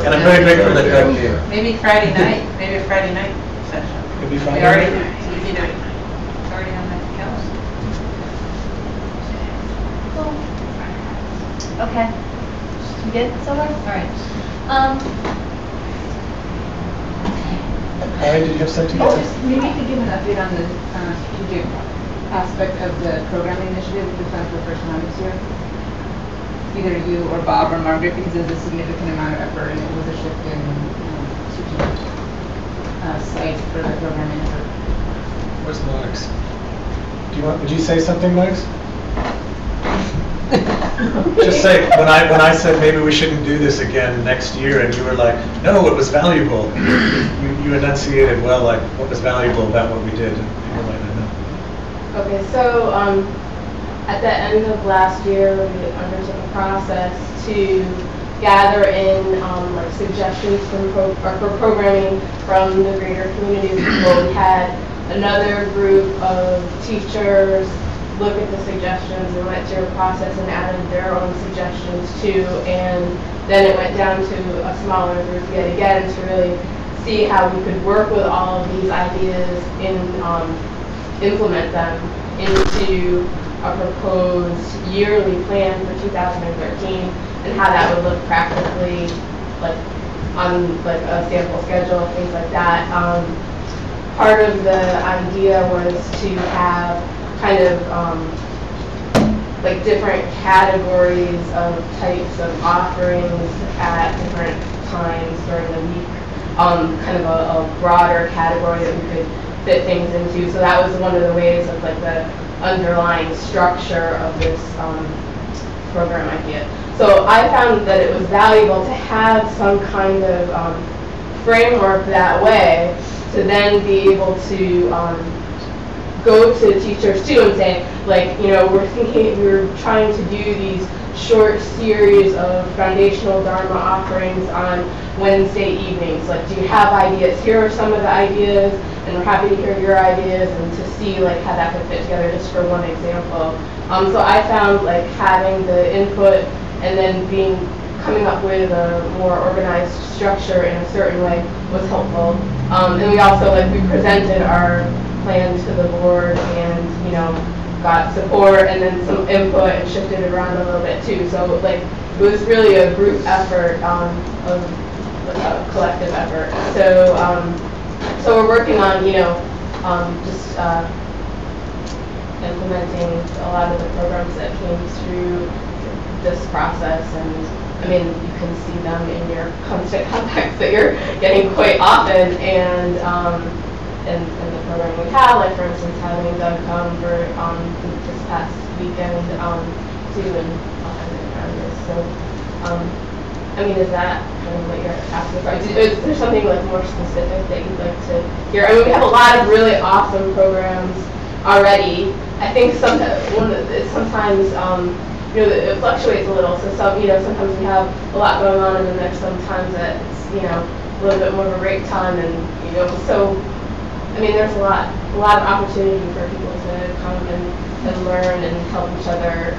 And I'm very grateful that Greg came. Maybe Friday night, maybe a Friday night session. Could be We Friday. already, it's easy to, it's already on the calendar. Okay. You good so far? All right. Harry, did you have something to say? Maybe you could give an update on the strategic aspect of the programming initiative that we planned for the first time this year. Either you or Bob or Margaret, because there's a significant amount of effort and it was a shift in strategic sites for the programming effort. Where's Marks? Would you say something, Marks? Just say, when I said maybe we shouldn't do this again next year, and you were like, no, it was valuable. You enunciated well, like, what was valuable about what we did. And people might not know. Okay, so at the end of last year, we undertook a process to gather in like suggestions for programming from the greater community. So we had another group of teachers look at the suggestions and went through a process and added their own suggestions too, and then it went down to a smaller group yet again to really see how we could work with all of these ideas and implement them into a proposed yearly plan for 2013 and how that would look practically, like on like a sample schedule, things like that. Part of the idea was to have kind of like different categories of types of offerings at different times during the week, kind of a broader category that we could fit things into. So that was one of the ways of like the underlying structure of this program idea. So I found that it was valuable to have some kind of framework that way to then be able to go to teachers too and say, like, you know, we're trying to do these short series of foundational Dharma offerings on Wednesday evenings. Like, do you have ideas? Here are some of the ideas, and we're happy to hear your ideas and to see like how that could fit together, just for one example. So I found like having the input and then coming up with a more organized structure in a certain way was helpful. And we also we presented our plan to the board and, you know, got support and then some input and shifted it around a little bit too. So like it was really a group effort, of a collective effort. So so we're working on, you know, just implementing a lot of the programs that came through this process, and I mean, you can see them in your constant contacts that you're getting quite often, and in the program we have, like for instance, having Doug come for this past weekend too, and this. So, I mean, is that kind of what you're asking for? Is there something like more specific that you'd like to hear? I mean, we have a lot of really awesome programs already. I think sometimes you know, it fluctuates a little. So sometimes we have a lot going on, and then there's sometimes that it's, you know, a little bit more of a break time, and you know, so I mean, there's a lot of opportunity for people to come and learn and help each other,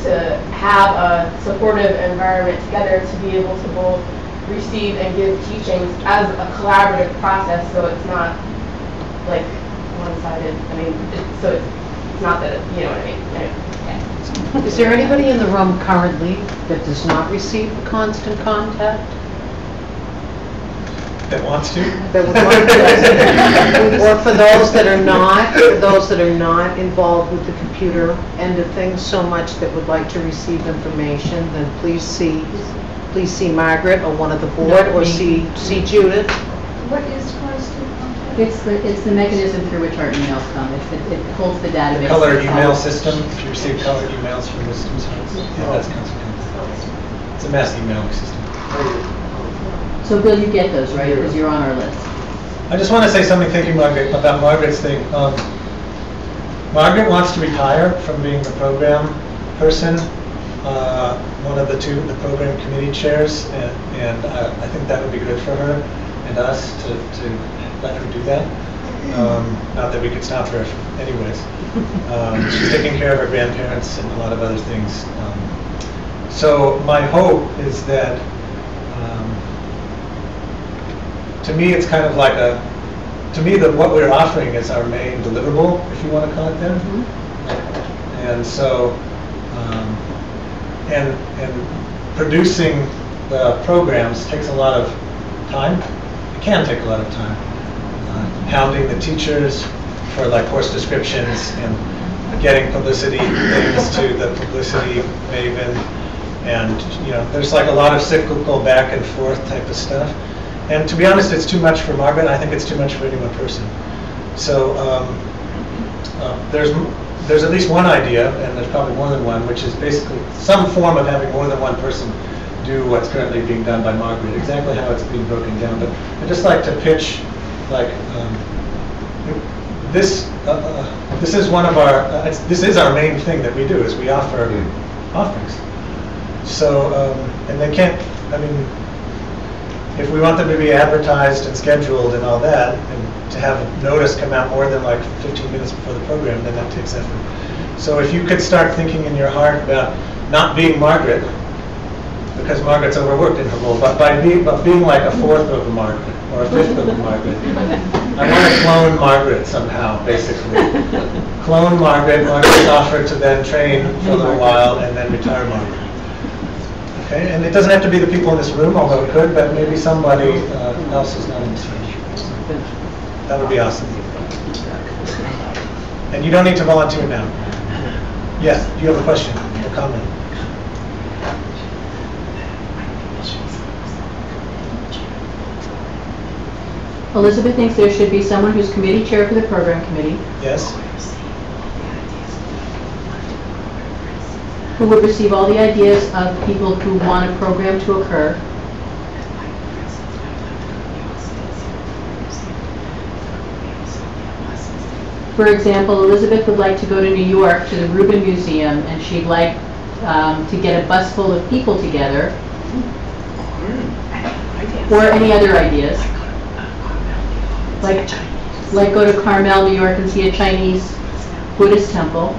to have a supportive environment together to be able to both receive and give teachings as a collaborative process, so it's not like one-sided. I mean, so it's not that, you know what I mean? Anyway, yeah. Is there anybody in the room currently that does not receive constant contact? That wants to? That would want to? Or for those that are not involved with the computer end of things so much that would like to receive information, then please see Margaret or one of the board, or see Judith. What is constant contact? It's the mechanism through which our emails come. It holds the database. The color email system, if you receive color emails from the students, yeah, that's constant. It's a mass emailing system. So Bill, you get those, right? Because you're on our list. I just want to say something, thinking Margaret, about Margaret's thing. Margaret wants to retire from being the program person, one of the program committee chairs, and I think that would be good for her and us to let her do that. Not that we could stop her anyways. She's taking care of her grandparents and a lot of other things. So my hope is that, to me, it's kind of like what we're offering is our main deliverable, if you want to call it that. And so, and producing the programs takes a lot of time. It can take a lot of time. Hounding the teachers for like course descriptions and getting publicity things to the publicity maven, and there's like a lot of cyclical back and forth type of stuff. And to be honest, it's too much for Margaret. I think it's too much for any one person. So there's at least one idea, and there's probably more than one, which is basically some form of having more than one person do what's currently being done by Margaret. Exactly how it's being broken down, but I'd just like to pitch like this is one of our this is our main thing that we do, is we offer offerings. So and they can't, I mean, if we want them to be advertised and scheduled and all that, and to have notice come out more than like 15 minutes before the program, then that takes effort. So if you could start thinking in your heart about not being Margaret, because Margaret's overworked in her role, but being like a fourth of a Margaret or a fifth of a Margaret. I want to clone Margaret somehow, basically. Clone Margaret. Margaret's offered to then train for a little while and then retire Margaret. Okay, and it doesn't have to be the people in this room, although it could, but maybe somebody else who's not in this room. That would be awesome. And you don't need to volunteer now. Yes, do you have a question or comment? Elizabeth thinks there should be someone who's committee chair for the program committee. Yes. Who would receive all the ideas of people who want a program to occur. For example, Elizabeth would like to go to New York to the Rubin Museum, and she'd like to get a bus full of people together. Or any other ideas. Like go to Carmel, New York and see a Chinese Buddhist temple.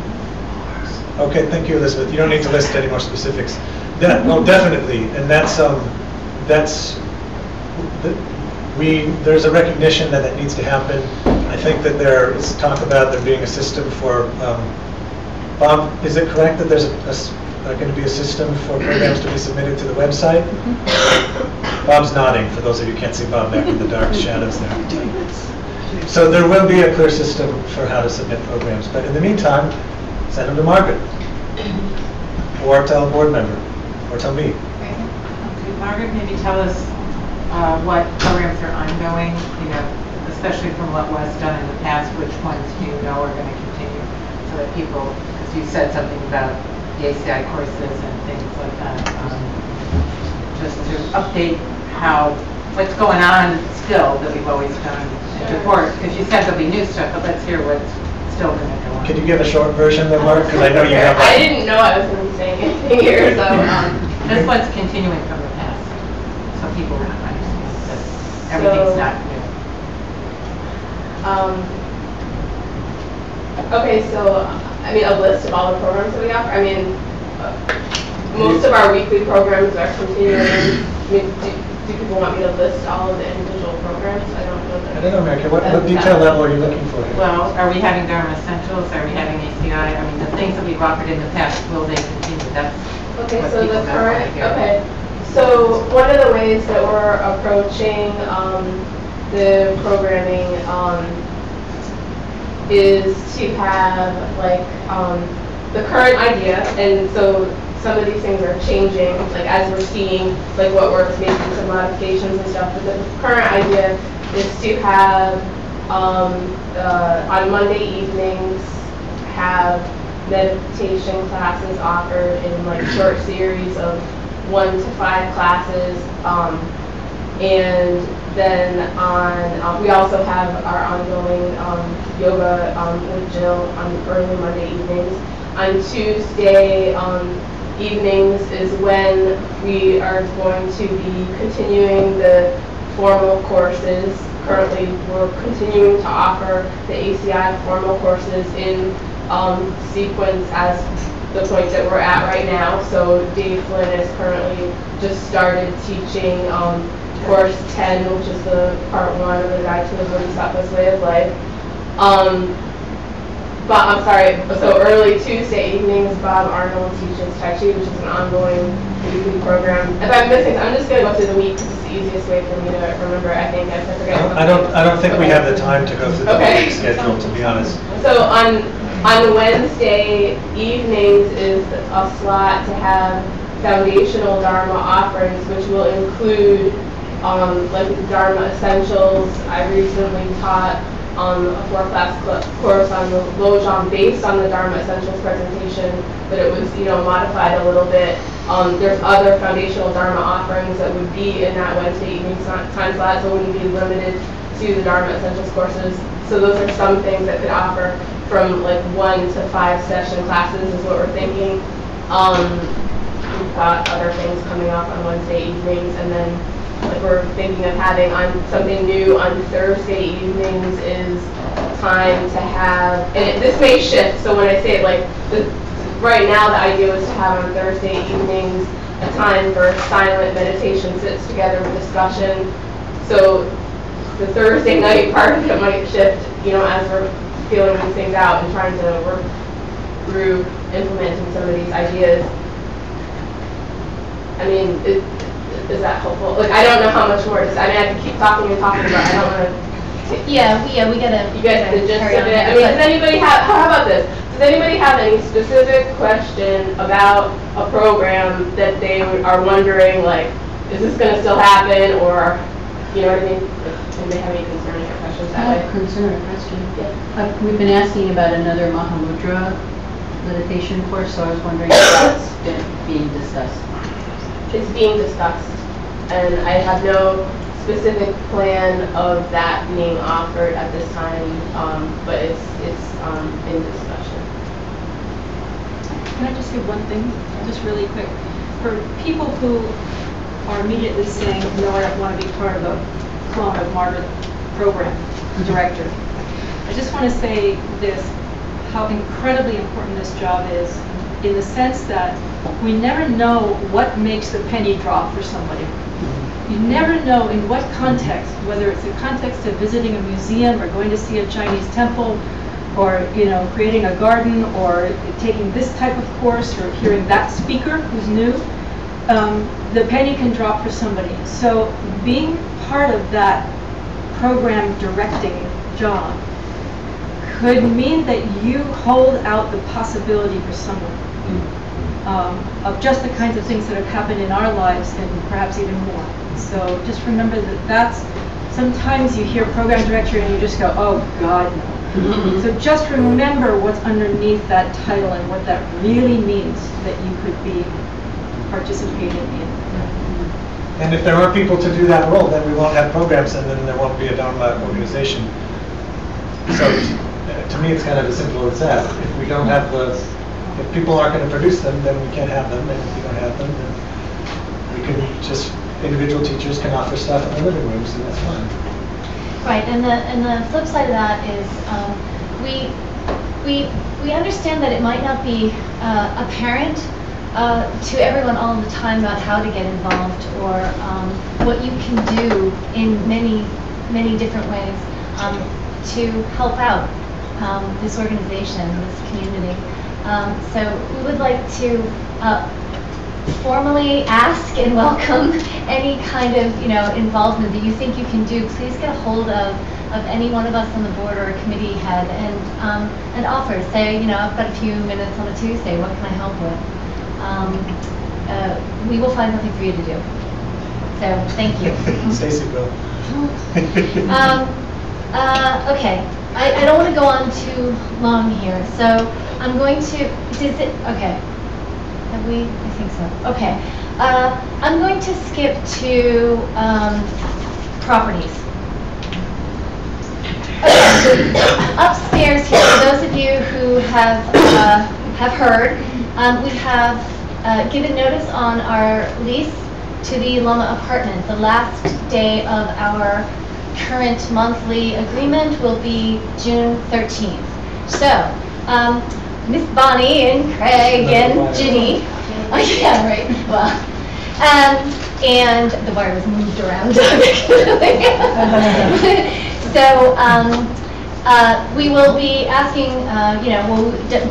Okay, thank you, Elizabeth. You don't need to list any more specifics. No, definitely, and there's a recognition that that needs to happen. I think that there is talk about there being a system for, Bob, is it correct that there's going to be a system for programs to be submitted to the website? Bob's nodding, for those of you who can't see Bob back in the dark shadows there. So there will be a clear system for how to submit programs, but in the meantime, send them to Margaret, or tell a board member, or tell me. Could Margaret maybe tell us what programs are ongoing, especially from what was done in the past, which ones do you know are going to continue, so that people, because you said something about the ACI courses and things like that, just to update what's going on still that we've always done before, because you said there'll be new stuff, but let's hear what's still going to go on. Can you give a short version though, Mark? Because I know you have. I didn't know I was going to be saying anything here, so. This one's continuing from the past, so people understand that everything's not new. Okay, so, I mean, a list of all the programs that we offer. I mean, most of our weekly programs are continuing. I mean, do people want me to list all of the individual programs? I don't know. I don't know, America. What detail level are you looking for here? Well, are we having Durham Essentials? Are we having ACI? I mean, the things that we've offered in the past, will they continue? That's okay. what So people the current. want to hear. Okay. So one of the ways that we're approaching the programming is to have the current idea, and so some of these things are changing, like as we're seeing what works, maybe some modifications and stuff, but the current idea is to have on Monday evenings have meditation classes offered in short series of 1 to 5 classes, and Then we also have our ongoing yoga with Jill on early Monday evenings. On Tuesday evenings is when we are going to be continuing the formal courses. Currently, we're continuing to offer the ACI formal courses in sequence as the point that we're at right now. So Dave Flynn has currently just started teaching course 10, which is the part 1 of the Guide to the Bodhisattva's Way of Life. But I'm sorry, so early Tuesday evenings, Bob Arnold teaches Tai Chi, which is an ongoing weekly program. If I'm missing, I'm just going to go through the week because it's the easiest way for me to remember. I think I forget. I don't think we have the time to go through the week schedule, to be honest. So on Wednesday evenings is a slot to have foundational Dharma offerings, which will include like Dharma Essentials. I recently taught a 4-class course on the Lojong based on the Dharma Essentials presentation, but it was, modified a little bit. There's other foundational Dharma offerings that would be in that Wednesday evening time slot, so it wouldn't be limited to the Dharma Essentials courses. So those are some things that could offer from like 1 to 5 session classes is what we're thinking. We've got other things coming up on Wednesday evenings, and then like we're thinking of having on something new on Thursday evenings is time to have, and this may shift, so when I say it, like right now the idea was to have on Thursday evenings a time for silent meditation sits together with discussion. So the Thursday night part of it might shift, as we're feeling these things out and trying to work through implementing some of these ideas. I mean, is that helpful? Like, I don't know how much more I can keep talking and talking, but I don't want to. Yeah, we gotta. You guys the gist of it. I mean, does anybody have? How about this? Does anybody have any specific question about a program that they are wondering, like, is this going to still happen, or, you know what I mean? Anybody have any concerns or questions that way? Concern or question? Yeah. We've been asking about another Mahamudra meditation course, so I was wondering if that's being discussed. It's being discussed, and I have no specific plan of that being offered at this time, but it's in discussion. Can I just say one thing, just really quick? For people who are immediately saying, no, I don't want to be part of a clone of Margaret program director, I just want to say this, how incredibly important this job is, in the sense that we never know what makes the penny drop for somebody. You never know in what context, whether it's the context of visiting a museum or going to see a Chinese temple, or creating a garden, or taking this type of course, or hearing that speaker who's new. The penny can drop for somebody. So being part of that program directing job could mean that you hold out the possibility for someone of just the kinds of things that have happened in our lives, and perhaps even more. So just remember that sometimes you hear program director and you just go, oh God, no. So just remember what's underneath that title and what that really means that you could be participating in. And if there aren't people to do that role, then we won't have programs, and then there won't be a Dharma organization. So to me, it's kind of as simple as that. If we don't have if people aren't going to produce them, then we can't have them. And if we don't have them, then we can individual teachers can offer stuff in the living rooms, and that's fine. Right, and the flip side of that is we understand that it might not be apparent to everyone all the time about how to get involved, or what you can do in many different ways to help out this organization, this community. So we would like to formally ask and welcome any kind of involvement that you think you can do. Please get a hold of any one of us on the board or a committee head and offer. Say, I've got a few minutes on a Tuesday. What can I help with? We will find something for you to do. So thank you. Stacy will. Okay. I don't want to go on too long here, so I'm going to. Okay. Have we? I think so. Okay. I'm going to skip to properties. Upstairs here, for those of you who have heard, we have given notice on our lease to the Loma apartment. The last day of our current monthly agreement will be June 13th. So, Miss Bonnie and Craig and Ginny, yeah, right, well, and the bar was moved around. So, we will be asking,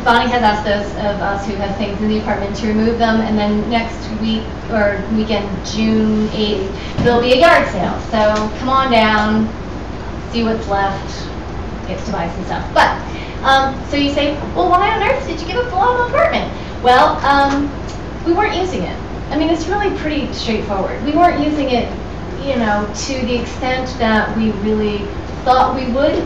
Bonnie has asked those of us who have things in the apartment to remove them, and then next week, or weekend, June 8th, there'll be a yard sale. So come on down, see what's left, gets to buy some stuff. But, so you say, well, why on earth did you give up the Loma apartment? Well, we weren't using it. I mean, it's really pretty straightforward. We weren't using it, to the extent that we really thought we would.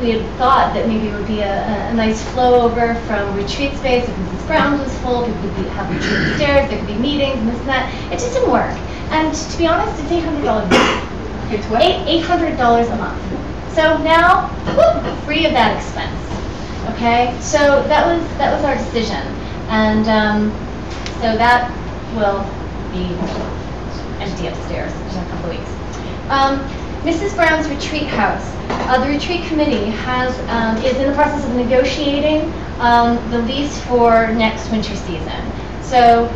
We had thought that maybe it would be a nice flow over from retreat space. If Mrs. Brown's was full, people could have retreat stairs, there could be meetings and this and that. It just didn't work. And to be honest, it's $800 a month. It's what? $800 a month. So now, whoop, free of that expense. Okay, so that was our decision, and so that will be empty upstairs in a couple of weeks. Mrs. Brown's retreat house. The retreat committee is in the process of negotiating the lease for next winter season. So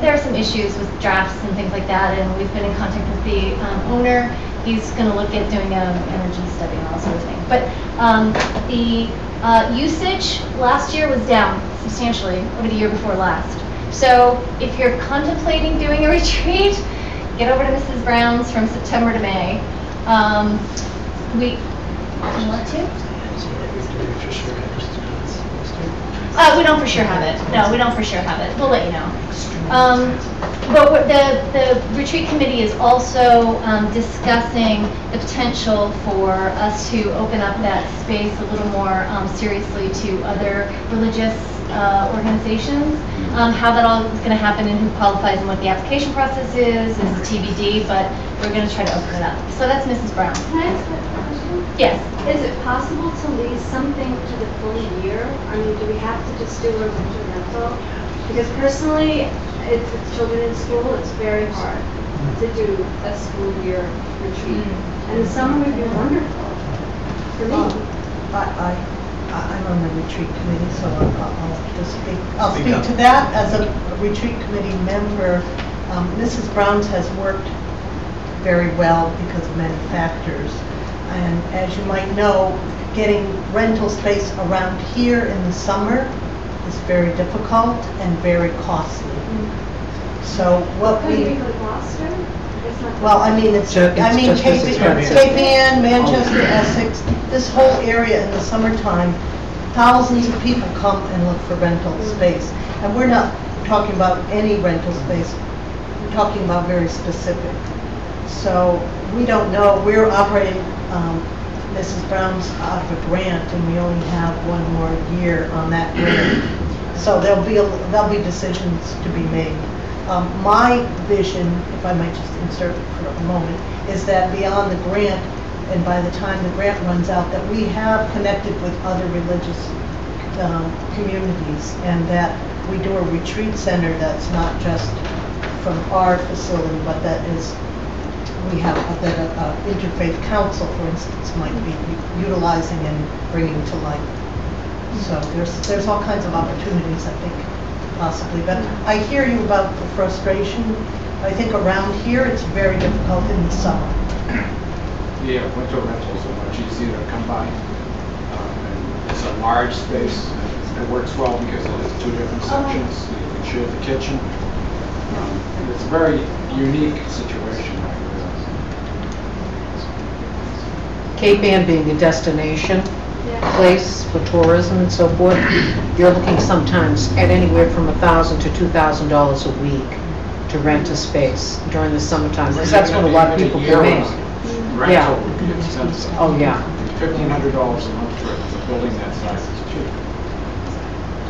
there are some issues with drafts and things like that, and we've been in contact with the owner. He's going to look at doing an energy study and all sort of things. But the usage last year was down substantially over the year before last. So if you're contemplating doing a retreat, get over to Mrs. Brown's from September to May. We want to? We don't for sure have it. No, we don't for sure have it. We'll let you know. But the retreat committee is also discussing the potential for us to open up that space a little more seriously to other religious organizations. How that all is going to happen and who qualifies and what the application process is TBD, but we're going to try to open it up. So that's Mrs. Brown. Can I ask a question? Yes. Is it possible to lease something to the full year? I mean, do we have to just do a winter rental? Because personally, with children in school, it's very hard to do a school year retreat. And the summer would be wonderful for me. I'm on the retreat committee, so I'll just speak. I'll speak to that as a retreat committee member. Mrs. Brown's has worked very well because of many factors. And as you might know, getting rental space around here in the summer is very difficult and very costly. So what Could we... we go to Gloucester? Well, I mean, Cape Ann, Manchester, Essex, this whole area in the summertime, thousands of people come and look for rental space. And we're not talking about any rental space, we're talking about very specific. So we don't know, we're operating Mrs. Brown's out of a grant and we only have one more year on that grant. So there'll be decisions to be made. My vision, if I might just insert it for a moment, is that beyond the grant, and by the time the grant runs out, that we have connected with other religious communities, and that we do a retreat center that's not just from our facility, but that is, we have that interfaith council, for instance, might be utilizing and bringing to light. So there's all kinds of opportunities, I think, possibly. But I hear you about the frustration. I think around here it's very difficult in the summer. Yeah, winter rentals are much easier to come by. And it's a large space. It works well because it has two different sections. You can share the kitchen. And it's a very unique situation. Cape Ann being a destination place for tourism and so forth, you're looking sometimes at anywhere from $1,000 to $2,000 a week to rent a space during the summertime, because that's when a lot of people come in. Rental would be expensive. Oh, yeah. $1,500 a month for a building that size is cheap.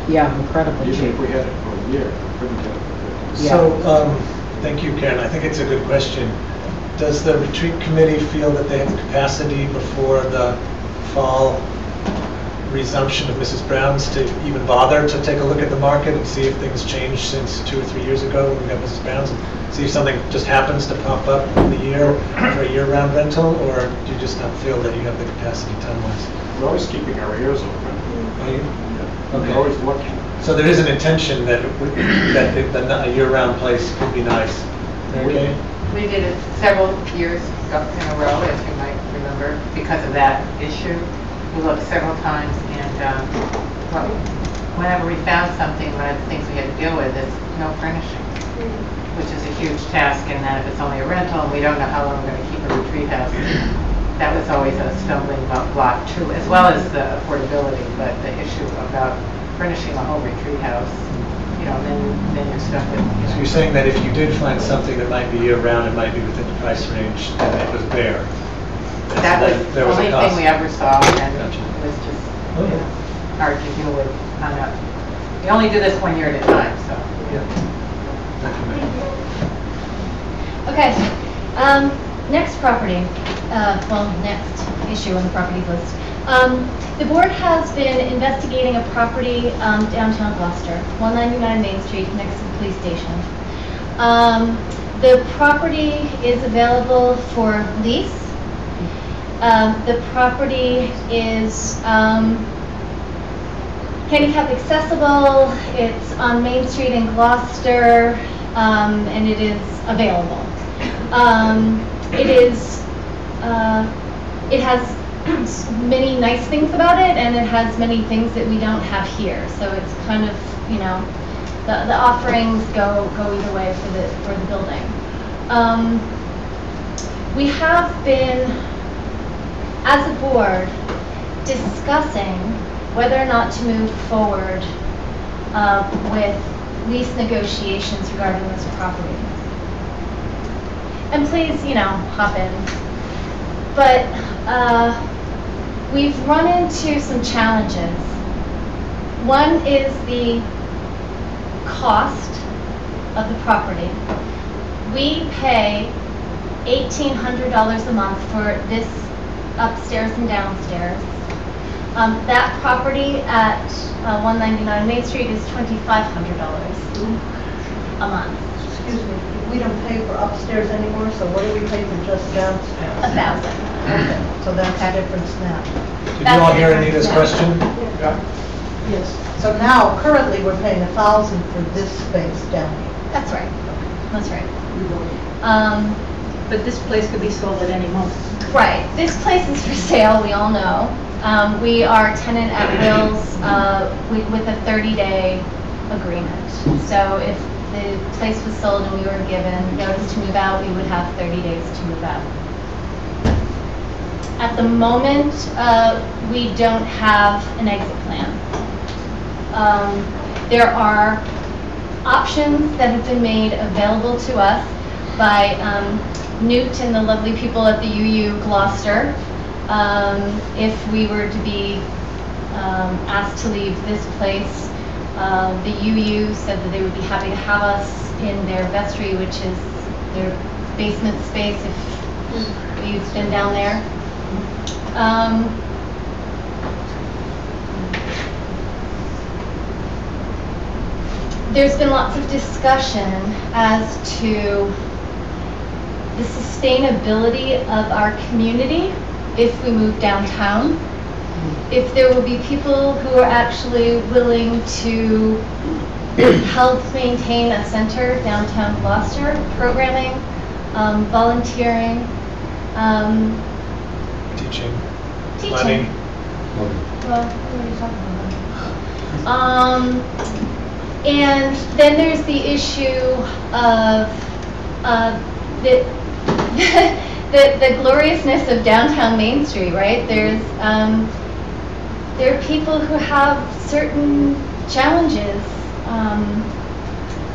Yeah, incredibly Even cheap. if we had it for a year, we couldn't get it for 50. So, thank you, Karen. I think it's a good question. Does the retreat committee feel that they have the capacity before the fall resumption of Mrs. Brown's to even bother to take a look at the market and see if things changed since 2 or 3 years ago when we got Mrs. Brown's? And see if something just happens to pop up in the year for a year-round rental, or do you just not feel that you have the capacity time-wise? We're always keeping our ears open. Are you? We're always looking. So there is an intention that a year-round place could be nice. Okay. We did it several years in a row, as you might remember, because of that issue. We looked several times, and whenever we found something, one of the things we had to deal with is no furnishing, which is a huge task, and then if it's only a rental and we don't know how long we're going to keep a retreat house, that was always a stumbling block too, as well as the affordability, but the issue about furnishing a whole retreat house, you know, then you're stuck with, you So know. you're saying that if you did find something that might be year-round, it might be within the price range, and it was bare? That was There the was a only cost. thing we ever saw, and Gotcha. it was just Oh, yeah. hard to deal with on a, we only do this 1 year at a time, so. Yeah. Thank you, Megan. Okay, next property, next issue on the property list. The board has been investigating a property downtown Gloucester, 199 Main Street, next to the police station. The property is available for lease. The property is handicap accessible. It's on Main Street in Gloucester, and it is available. It has many nice things about it, and it has many things that we don't have here. So it's kind of, you know, the offerings go either way for the building. We have been, as a board, discussing whether or not to move forward with lease negotiations regarding this property. And please, you know, hop in. But we've run into some challenges. One is the cost of the property. We pay $1,800 a month for this upstairs and downstairs. That property at 199 Main Street is $2,500 a month. Excuse me, we don't pay for upstairs anymore, so what do we pay for just downstairs? $1,000. Okay, so that's the difference now. Did you all hear Anita's question? Yes. So now, currently, we're paying $1,000 for this space down here. That's right. That's right. But this place could be sold at any moment. Right. This place is for sale, we all know. We are tenant at wills with a 30-day agreement. So if the place was sold and we were given notice to move out, we would have 30 days to move out. At the moment, we don't have an exit plan. There are options that have been made available to us by Newt and the lovely people at the UU Gloucester. If we were to be asked to leave this place, the UU said that they would be happy to have us in their vestry, which is their basement space if you've been down there. There's been lots of discussion as to the sustainability of our community if we move downtown. If there will be people who are actually willing to help maintain a center downtown Gloucester, programming, volunteering, Teaching. teaching. Money. Well, we already talked about that. And then there's the issue of the gloriousness of downtown Main Street, right? There are people who have certain challenges,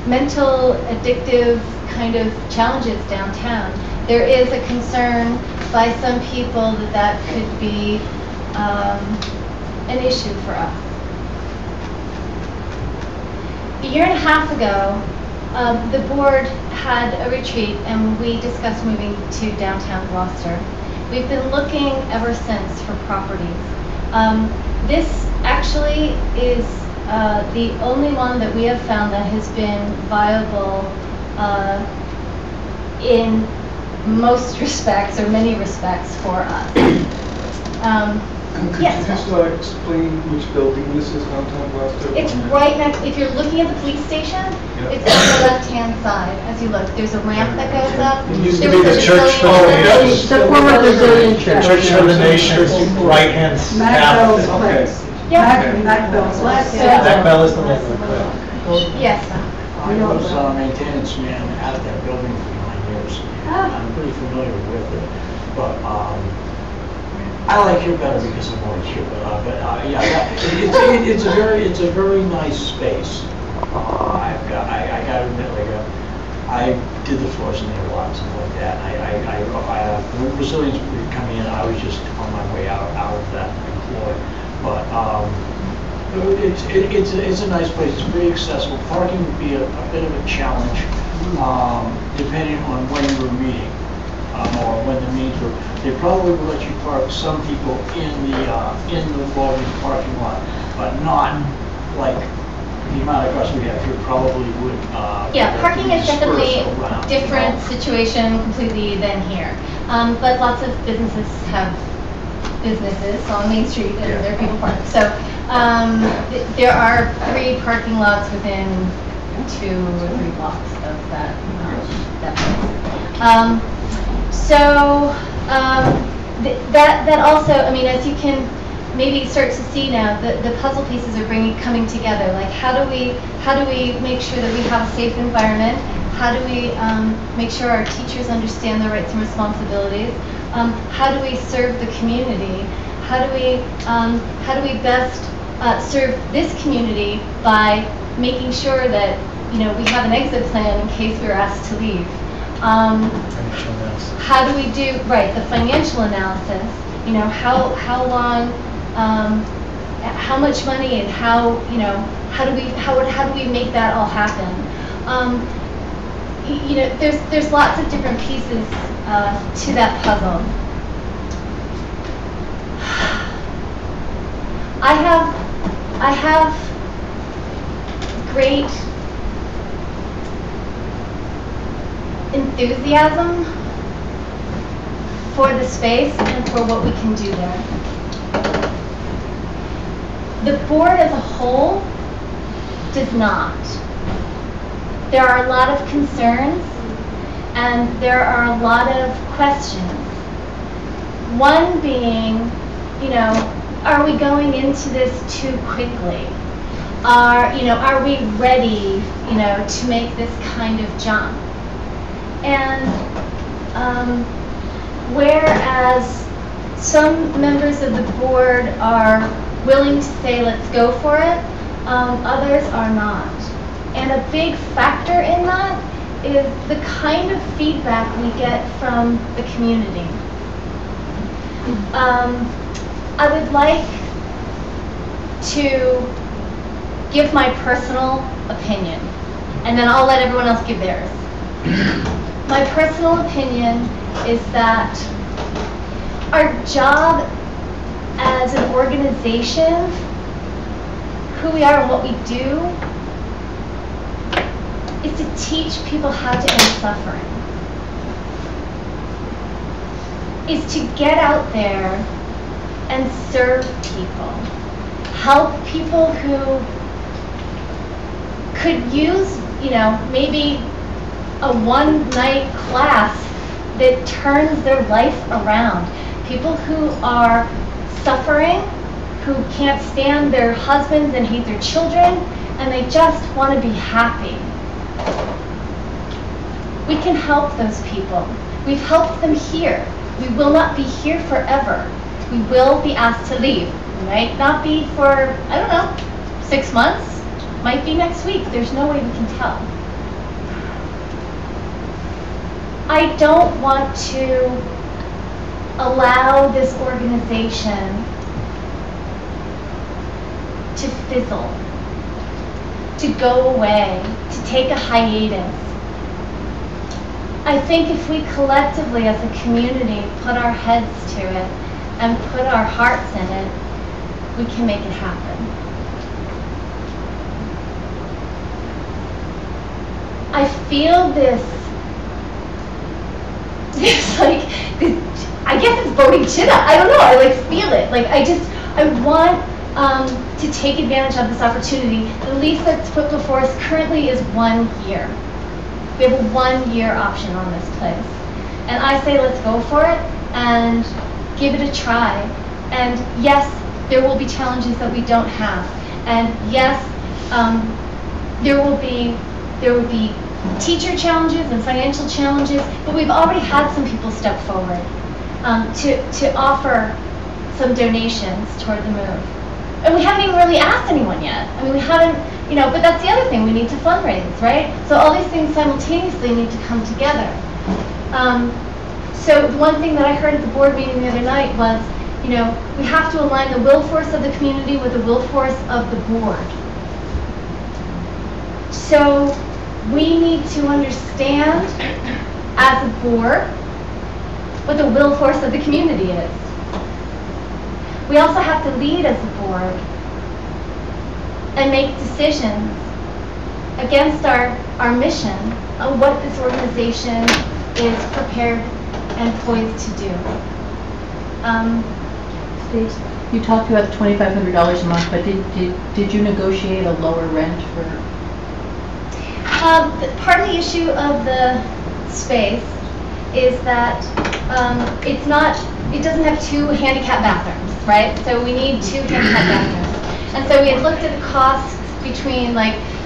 mental, addictive kind of challenges downtown. There is a concern by some people that that could be an issue for us. A year and a half ago, the board had a retreat and we discussed moving to downtown Gloucester. We've been looking ever since for properties. This actually is the only one that we have found that has been viable in most respects, or many respects, for us. Could Yes. you just explain which building this is downtown Gloucester? It's right next, if you're looking at the police station, Yeah. it's on the left-hand side as you look. There's a ramp that goes up. It used to There be was the a Church for the Brazilian- Nations. The former Brazilian church. Church for the Nations, right-hand Macbell's half. place. Yeah. Macbell's place. That bell is the name of the club. Yes. I was maintenance man at that building for 9 years. I'm pretty familiar with it, but I like here better because I'm always here. Yeah, it's a very nice space. I got to admit, like I did the floors in there a lot, something like that. When Brazilians were coming in, I was just on my way out of that employ, but. It's a nice place. It's pretty accessible. Parking would be a bit of a challenge, depending on when you were meeting or when the meetings were. They probably would let you park some people in the Walgreens parking lot, but not like the amount of cars we have here probably would. Yeah, parking is definitely around, a different situation completely than here. But lots of businesses have businesses on Main Street and there are people parked. So there are 3 parking lots within 2 or 3 blocks of that place. That also, I mean, as you can maybe start to see now, the puzzle pieces are coming together. Like, how do we make sure that we have a safe environment? How do we make sure our teachers understand their rights and responsibilities? How do we serve the community? How do we best serve this community by making sure that, you know, we have an exit plan in case we're asked to leave? Financial analysis. How do we do the financial analysis? You know, how long, how much money, and how do we make that all happen? You know, there's lots of different pieces to that puzzle. I have great enthusiasm for the space and for what we can do there. The board as a whole does not. There are a lot of concerns and there are a lot of questions. One being, you know, are we going into this too quickly? Are we ready, you know, to make this kind of jump? And whereas some members of the board are willing to say, let's go for it, others are not. And a big factor in that is the kind of feedback we get from the community. I would like to give my personal opinion, and then I'll let everyone else give theirs. My personal opinion is that our job as an organization, who we are and what we do, is to teach people how to end suffering. Is to get out there and serve people. Help people who could use, you know, maybe a one-night class that turns their life around. People who are suffering, who can't stand their husbands and hate their children, and they just want to be happy. We can help those people. We've helped them here. We will not be here forever. We will be asked to leave. We might not be for, I don't know, 6 months. Might be next week. There's no way we can tell. I don't want to allow this organization to fizzle. to go away, to take a hiatus. I think if we collectively as a community put our heads to it and put our hearts in it, we can make it happen. I feel this like, I guess it's bodhi chitta. I don't know, I like feel it. Like I want to take advantage of this opportunity. The lease that's put before us currently is 1 year. We have a 1-year option on this place. And I say let's go for it and give it a try. And yes, there will be challenges that we don't have. And yes, there will be teacher challenges and financial challenges, but we've already had some people step forward to offer some donations toward the move. And we haven't even really asked anyone yet. I mean, we haven't, but that's the other thing, we need to fundraise, right? So all these things simultaneously need to come together. So the one thing that I heard at the board meeting the other night was, we have to align the will force of the community with the will force of the board. So we need to understand as a board what the will force of the community is. We also have to lead as a board and make decisions against our mission on what this organization is prepared and poised to do. Stace, you talked about $2,500 a month, but did you negotiate a lower rent for? Part of the issue of the space is that it doesn't have 2 handicap bathrooms, right? So we need 2 handicap bathrooms. And so we had looked at the costs between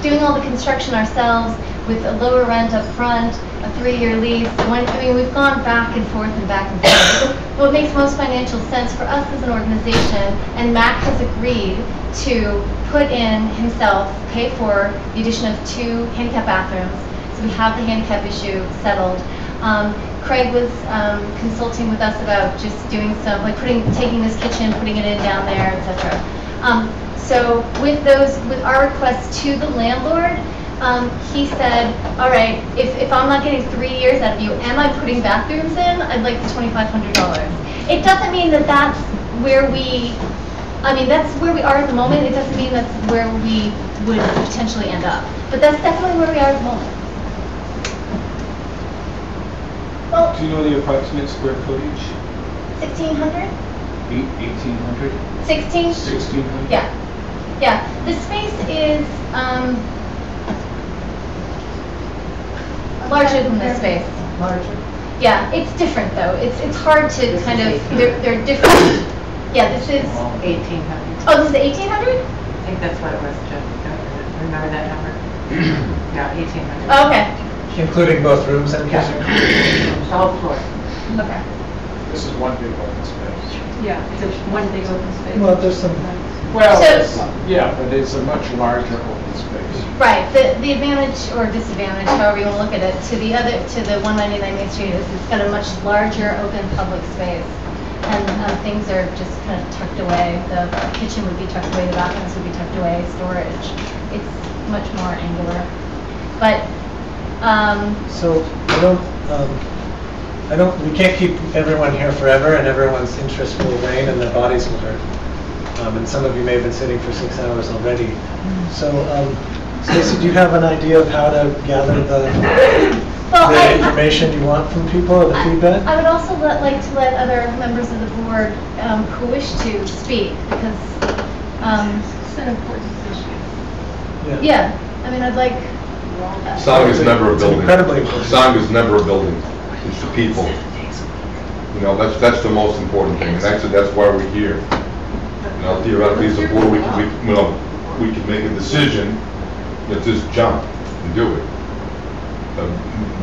doing all the construction ourselves with a lower rent up front, a 3-year lease. We've gone back and forth and back and forth. What makes most financial sense for us as an organization, and Mac has agreed to put in himself, pay for the addition of 2 handicap bathrooms. So we have the handicap issue settled. Craig was consulting with us about just doing some, taking this kitchen, putting it in down there, etc. So with our requests to the landlord, he said, all right, if I'm not getting 3 years out of you, am I putting bathrooms in? I'd like the $2,500. It doesn't mean that that's where that's where we are at the moment. It doesn't mean that's where we would potentially end up. But that's definitely where we are at the moment. Well, do you know the approximate square footage? 1,600? 1,800? 16? 1,600? Yeah. Yeah. The space is larger than this space. Larger. Yeah, it's different though. It's hard to kind of, they're different. Yeah, this is 1,800. Oh, this is 1,800? I think that's what it was, Jeff. Remember that number? Yeah, 1,800. Oh, okay. Including both rooms and kitchen? The whole floor. Okay. This is one big open space. Yeah, it's one big open space. Well, there's some. Well, So- yeah, but it's a much larger open space. Right. The advantage or disadvantage, however you want to look at it, to the 199 Main Street is it's got a much larger open public space. And things are just kind of tucked away. The kitchen would be tucked away, the bathrooms would be tucked away, storage. It's much more angular. But So we can't keep everyone here forever, and everyone's interest will wane and their bodies will hurt. And some of you may have been sitting for 6 hours already. So, Stacey, do you have an idea of how to gather the information you want from people or the feedback? I would also like to let other members of the board who wish to speak, because It's an important issue. yeah, I mean, I'd like. Song is never a It's building. incredibly important. Song is never a building. It's the people. That's the most important thing, and that's why we're here. Theoretically, as a board, we can make a decision. Let's just jump and do it.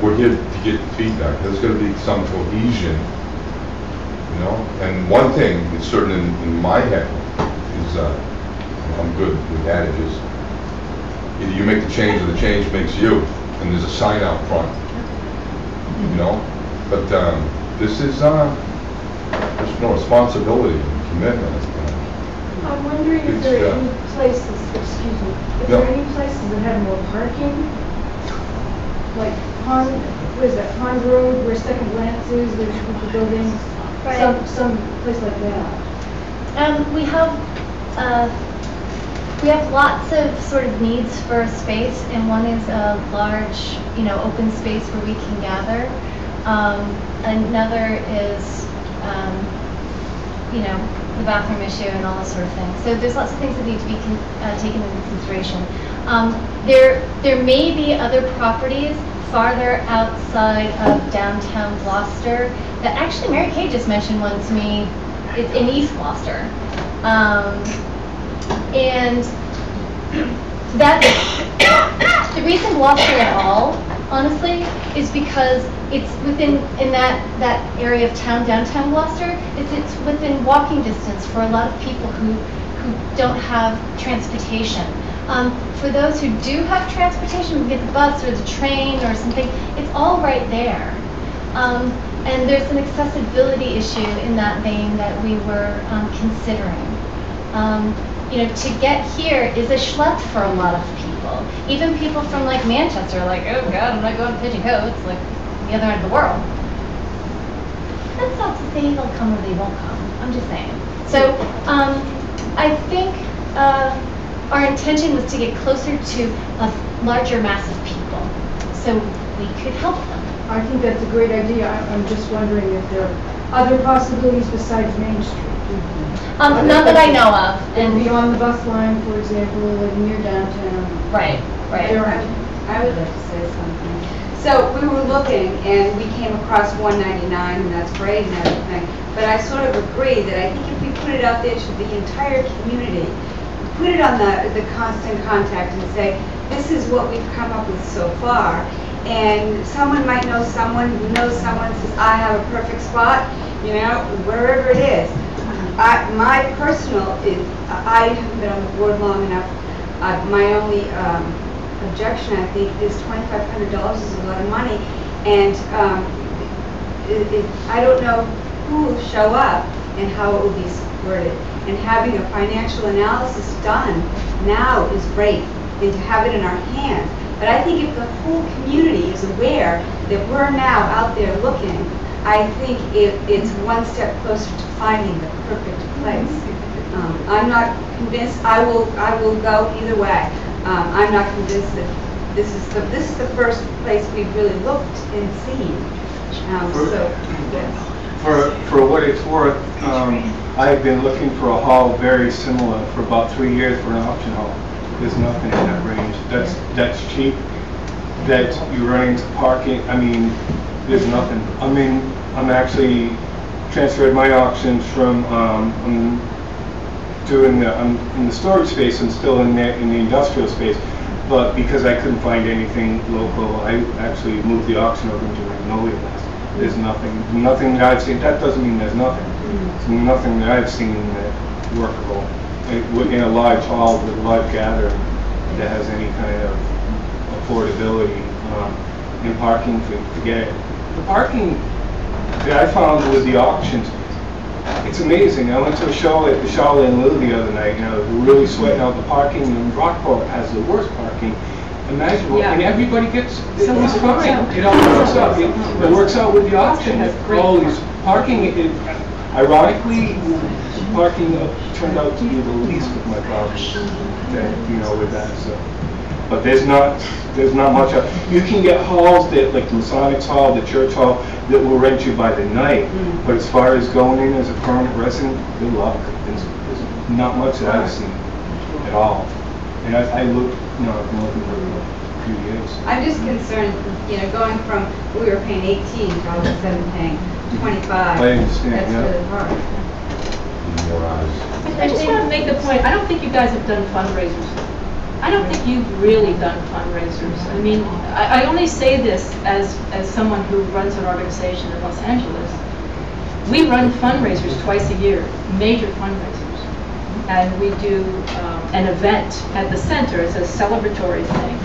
We're here to get feedback. There's going to be some cohesion, And one thing that's certain in my head is, I'm good with adages. Either you make the change or the change makes you, and there's a sign out front. But there's no responsibility and commitment. I'm wondering if there are any places, excuse me, if there are any places that have more parking? Like Pond, what is that, Pond Road, where Second Glance is, there's a group of buildings? Right. Some place like that. We have lots of sort of needs for space, and one is a large, open space where we can gather. Another is, the bathroom issue and all this sort of thing. So there's lots of things that need to be taken into consideration. There may be other properties farther outside of downtown Gloucester that actually Mary Kay just mentioned one to me. It's in East Gloucester. And that's the reason Gloucester at all, honestly, is because it's within in that area of town, downtown Gloucester. It's within walking distance for a lot of people who don't have transportation. For those who do have transportation, we get the bus or the train or something. It's all right there. And there's an accessibility issue in that vein that we were considering. To get here is a schlep for a lot of people. Even people from like Manchester are like, oh God, I'm not going to Pigeon Cove. It's like the other end of the world. That's not to say they'll come or they won't come. I'm just saying. So I think our intention was to get closer to a larger mass of people so we could help them. I think that's a great idea. I'm just wondering if there are other possibilities besides Main Street. Not that I know of. And beyond the bus line, for example, like near downtown. Right. I would like to say something. So we were looking and we came across 199 and that's great and everything. But I sort of agree that I think if we put it out there to the entire community, put it on the constant contact and say, this is what we've come up with so far. And someone might know someone who knows someone says, I have a perfect spot, wherever it is. My personal is, I haven't been on the board long enough. My only objection, I think, is $2,500 is a lot of money. And I don't know who will show up and how it will be supported. And having a financial analysis done now is great, and to have it in our hands. But I think if the whole community is aware that we're now out there looking, I think it's one step closer to finding the perfect place. I'm not convinced. I will go either way. I'm not convinced that this is the first place we've really looked and seen. For what it's worth, I've been looking for a hall very similar for about 3 years for an auction hall. There's nothing in that range. That's cheap. That you run into parking. I mean, there's nothing. I mean, I'm actually transferred my auctions from I'm in the storage space and still in the industrial space. But because I couldn't find anything local, I actually moved the auction over into Magnolia West. There's nothing that I've seen. That doesn't mean there's nothing. There's nothing that I've seen that's workable in a large hall with a large gathering that has any kind of affordability in parking to get it. The parking that I found with the auctions, it's amazing. I went to a show at the Charlotte and Lille the other night, we're really sweating out the parking, and Rockport has the worst parking imaginable, and everybody gets, it's fine, it works out with the auction. All these parking, ironically, parking turned out to be the least of my problems, with that, so. But there's not much. You can get halls that, like the Masonics Hall, the Church Hall, that will rent you by the night. But as far as going in as a permanent resident, good luck. There's not much that I've seen at all. And I look, I've been looking for a few years. I'm just concerned, going from, we were paying 18, to all of a sudden paying 25. I understand, That's really hard. I just want to make the point, I don't think you guys have done fundraisers. I don't think you've really done fundraisers. I mean, I only say this as someone who runs an organization in Los Angeles. We run fundraisers twice a year, major fundraisers. And we do an event at the center. It's a celebratory thing.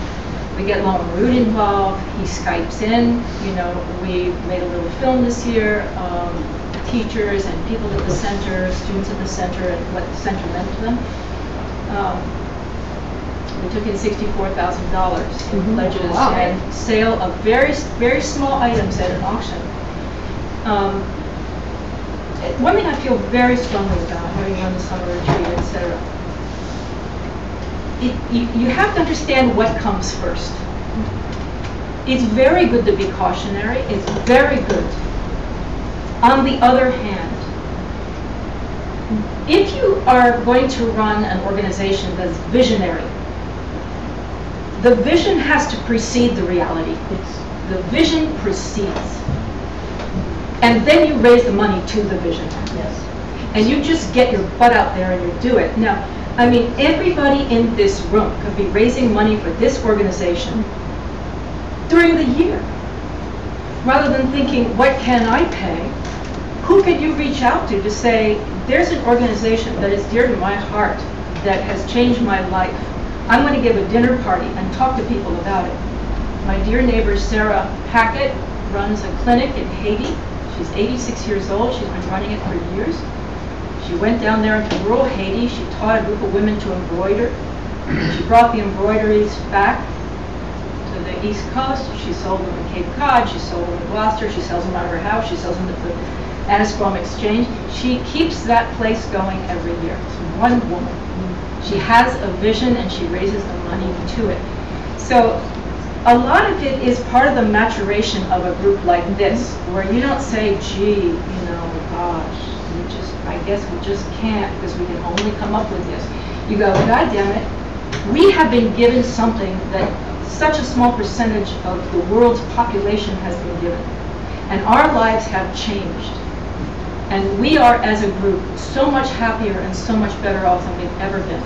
We get Lon Root involved. He Skypes in. We made a little film this year. teachers and people at the center, students at the center, and what the center meant to them. We took in $64,000 in pledges and sale of very, very small items at an auction. One thing I feel very strongly about having run the summer retreat, etc. You have to understand what comes first. It's very good to be cautionary. It's very good. On the other hand, if you are going to run an organization that's visionary, the vision has to precede the reality. The vision precedes. And then you raise the money to the vision. Yes. And you just get your butt out there and you do it. Now, I mean, everybody in this room could be raising money for this organization during the year. Rather than thinking, what can I pay? Who can you reach out to say, there's an organization that is dear to my heart that has changed my life. I'm going to give a dinner party and talk to people about it. My dear neighbor Sarah Hackett runs a clinic in Haiti. She's 86 years old. She's been running it for years. She went down there into rural Haiti. She taught a group of women to embroider. She brought the embroideries back to the East Coast. She sold them in Cape Cod. She sold them in Gloucester. She sells them out of her house. She sells them at the Annisquam Exchange. She keeps that place going every year. It's one woman. She has a vision and she raises the money to it. So a lot of it is part of the maturation of a group like this, where you don't say, gee, gosh, I guess we just can't because we can only come up with this. You go, God damn it, we have been given something that such a small percentage of the world's population has been given. And our lives have changed. And we are, as a group, so much happier and so much better off than we've ever been.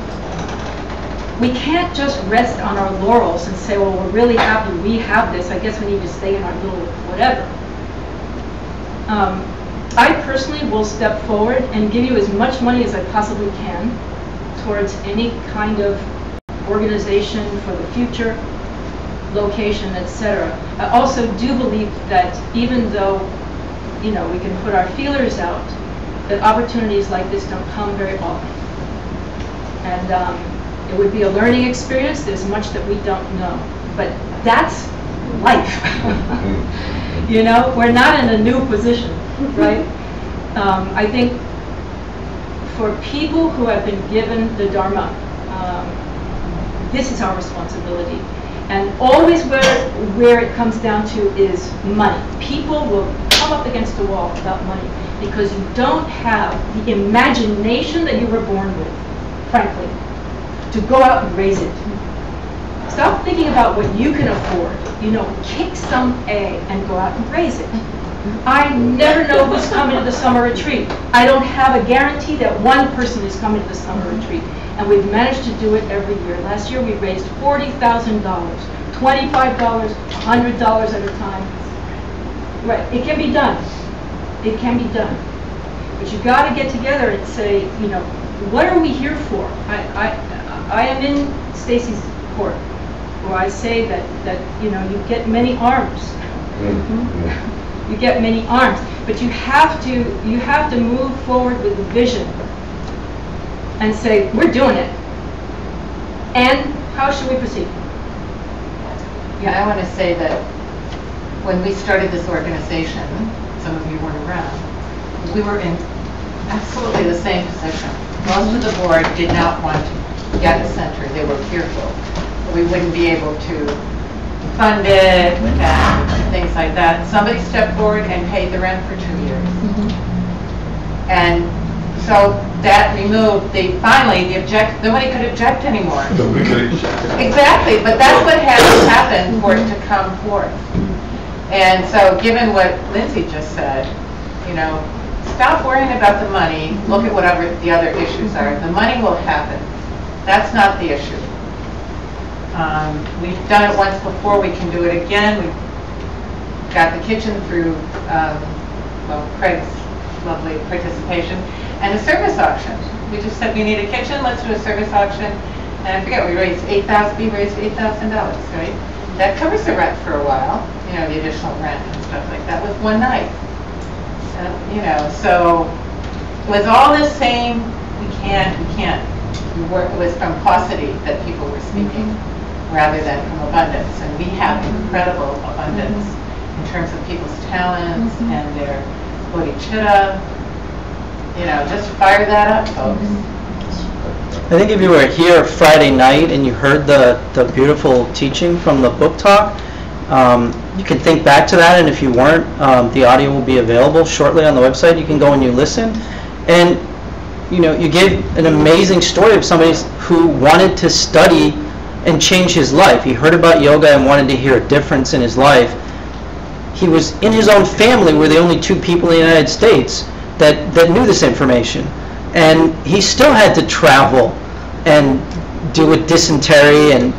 We can't just rest on our laurels and say, well, we're really happy we have this. I guess we need to stay in our little whatever. I personally will step forward and give you as much money as I possibly can towards any kind of organization for the future, location, etc. I also do believe that even though we can put our feelers out, that opportunities like this don't come very often. And it would be a learning experience. There's much that we don't know. But that's life. We're not in a new position, right? I think for people who have been given the Dharma, this is our responsibility. And always where it comes down to is money. People will come up against the wall about money because you don't have the imagination that you were born with, frankly, to go out and raise it. Stop thinking about what you can afford. Kick some A and go out and raise it. I never know who's coming to the summer retreat. I don't have a guarantee that one person is coming to the summer retreat. And we've managed to do it every year. Last year we raised $40,000, $25, $100 at a time. Right, it can be done. It can be done. But you got to get together and say, what are we here for? I am in Stacy's court, where I say that you get many arms. You get many arms, but you have to move forward with a vision and say, we're doing it. And how should we proceed? Yeah, I want to say that when we started this organization, some of you weren't around, we were in absolutely the same position. Most of the board did not want to get a center. They were fearful. We wouldn't be able to fund it and things like that. Somebody stepped forward and paid the rent for 2 years. And so that removed nobody could object anymore. Exactly, but that's what has to happen for it to come forth. And so given what Lindsay just said, stop worrying about the money, look at whatever the other issues are. The money will happen. That's not the issue. We've done it once before, we can do it again. We got the kitchen through Craig's lovely participation, and a service auction. We just said we need a kitchen, let's do a service auction. And I forget, we raised $8,000, right? That covers the rent for a while, the additional rent and stuff like that with one night. You know, so with all this saying, we can't, it was from paucity that people were speaking rather than from abundance. And we have incredible abundance in terms of people's talents and their bodhicitta. You know, just fire that up, folks. I think if you were here Friday night and you heard the beautiful teaching from the book talk, you can think back to that, and if you weren't, the audio will be available shortly on the website. You can go and you listen. And you know, you gave an amazing story of somebody who wanted to study and change his life. He heard about yoga and wanted to hear a difference in his life. He was in his own family, were the only 2 people in the United States that knew this information. And he still had to travel and deal with dysentery and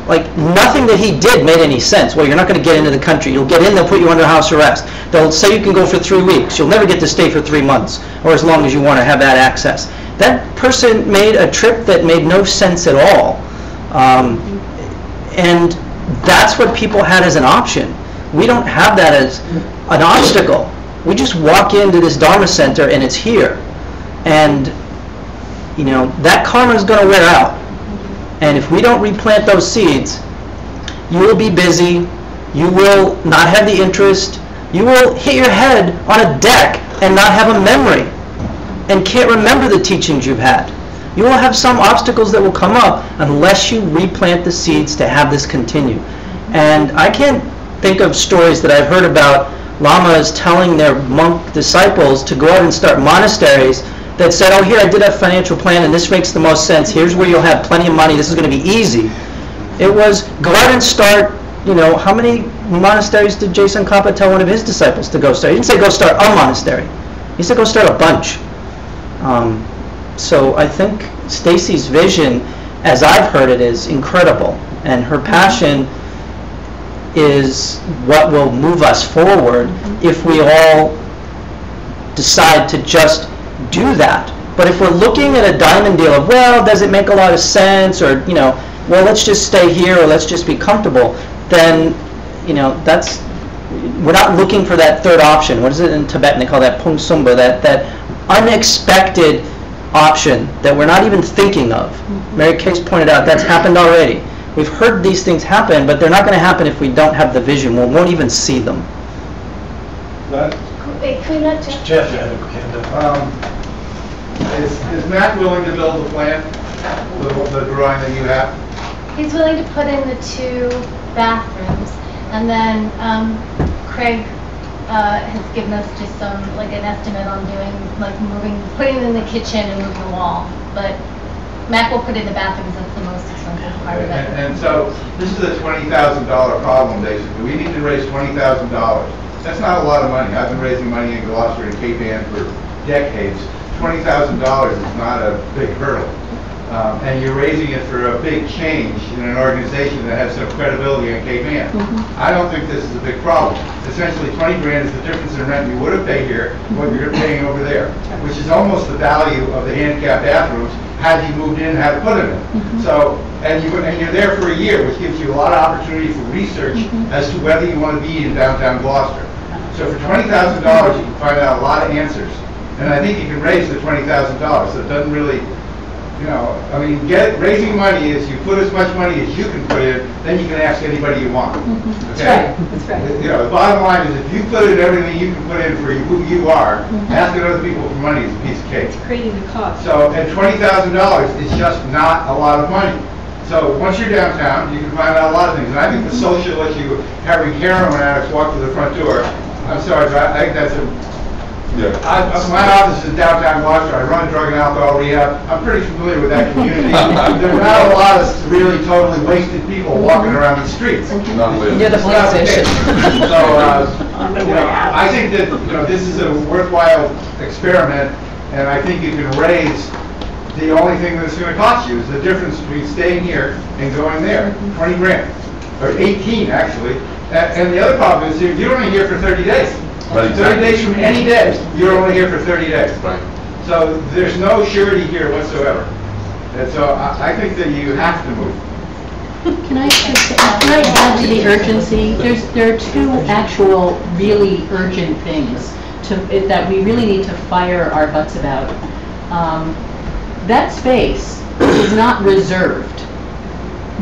like nothing that he did made any sense. Well, you're not going to get into the country. You'll get in, they'll put you under house arrest. They'll say you can go for 3 weeks. You'll never get to stay for 3 months or as long as you want to have that access. That person made a trip that made no sense at all. And that's what people had as an option. We don't have that as an obstacle. We just walk into this Dharma center and it's here. And, you know, that karma is going to wear out. And if we don't replant those seeds, you will be busy, you will not have the interest, you will hit your head on a deck and not have a memory and can't remember the teachings you've had. You will have some obstacles that will come up unless you replant the seeds to have this continue. And I can't think of stories that I've heard about lamas telling their monk disciples to go out and start monasteries that said, oh, here, I did a financial plan and this makes the most sense. Here's where you'll have plenty of money. This is going to be easy. It was go out and start, you know, how many monasteries did Jason Kappa tell one of his disciples to go start? He didn't say go start a monastery. He said go start a bunch. So I think Stacy's vision, as I've heard it, is incredible. And her passion is what will move us forward if we all decide to just do that. But if we're looking at a diamond deal of, well, does it make a lot of sense, or, you know, well, let's just stay here, or let's just be comfortable, then, you know, that's, we're not looking for that third option. What is it in Tibetan? They call that Pung Sumba, that unexpected option that we're not even thinking of. Mary Kay's pointed out that's happened already. We've heard these things happen, but they're not going to happen if we don't have the vision. We won't even see them. Wait, can we not just... Jeff, you had a hand up. Is Matt willing to build the plan, the drawing that you have? He's willing to put in the 2 bathrooms, and then Craig has given us just some, like an estimate on doing, like putting in the kitchen and moving the wall. But Matt will put in the bathrooms, that's the most expensive part of it. And so this is a $20,000 problem, basically. We need to raise $20,000. That's not a lot of money. I've been raising money in Gloucester and Cape Ann for decades. $20,000 is not a big hurdle. And you're raising it for a big change in an organization that has some credibility in Cape Ann. I don't think this is a big problem. Essentially, 20 grand is the difference in rent you would have paid here and what you're paying over there, which is almost the value of the handicap bathrooms had you moved in and had put them in. So, and you're there for a year, which gives you a lot of opportunity for research as to whether you want to be in downtown Gloucester. So for $20,000, you can find out a lot of answers. And I think you can raise the $20,000, so it doesn't really, you know, I mean, raising money is you put as much money as you can put in, then you can ask anybody you want. Okay? That's right. You know, the bottom line is if you put in everything you can put in for who you are, asking other people for money is a piece of cake. It's creating the cost. So, and $20,000 is just not a lot of money. So once you're downtown, you can find out a lot of things. And I think the social issue, having heroin addicts walk to the front door, I'm sorry, but I think that's a... Yeah. My office is downtown Gloucester. I run drug and alcohol rehab. I'm pretty familiar with that community. There are not a lot of really totally wasted people walking around the streets. Near the police station. So, you know, I think that, you know, this is a worthwhile experiment, and I think you can raise. The only thing that's going to cost you is the difference between staying here and going there. 20 grand, or 18 actually. And the other problem is you're only here for 30 days. Right, 30 days from any day, you're only here for 30 days. Right. So there's no surety here whatsoever. And so I think that you have to move. Can I add to the urgency? There are 2 actual really urgent things that we really need to fire our butts about. That space is not reserved.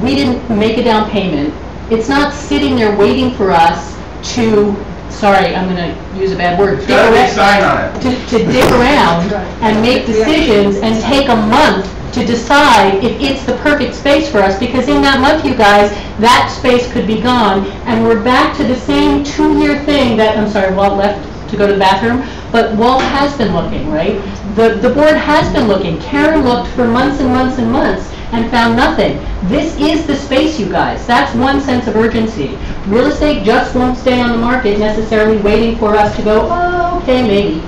We didn't make a down payment. It's not sitting there waiting for us to, sorry, I'm going to use a bad word, It's got a big sign on it. to dig around and make decisions and take a month to decide if it's the perfect space for us, because in that month, you guys, that space could be gone, and we're back to the same 2-year thing that, I'm sorry, Walt left to go to the bathroom, but Walt has been looking, right? The board has been looking. Karen looked for months and months and months and found nothing. This is the space, you guys. That's one sense of urgency. Real estate just won't stay on the market necessarily waiting for us to go, oh, okay, maybe.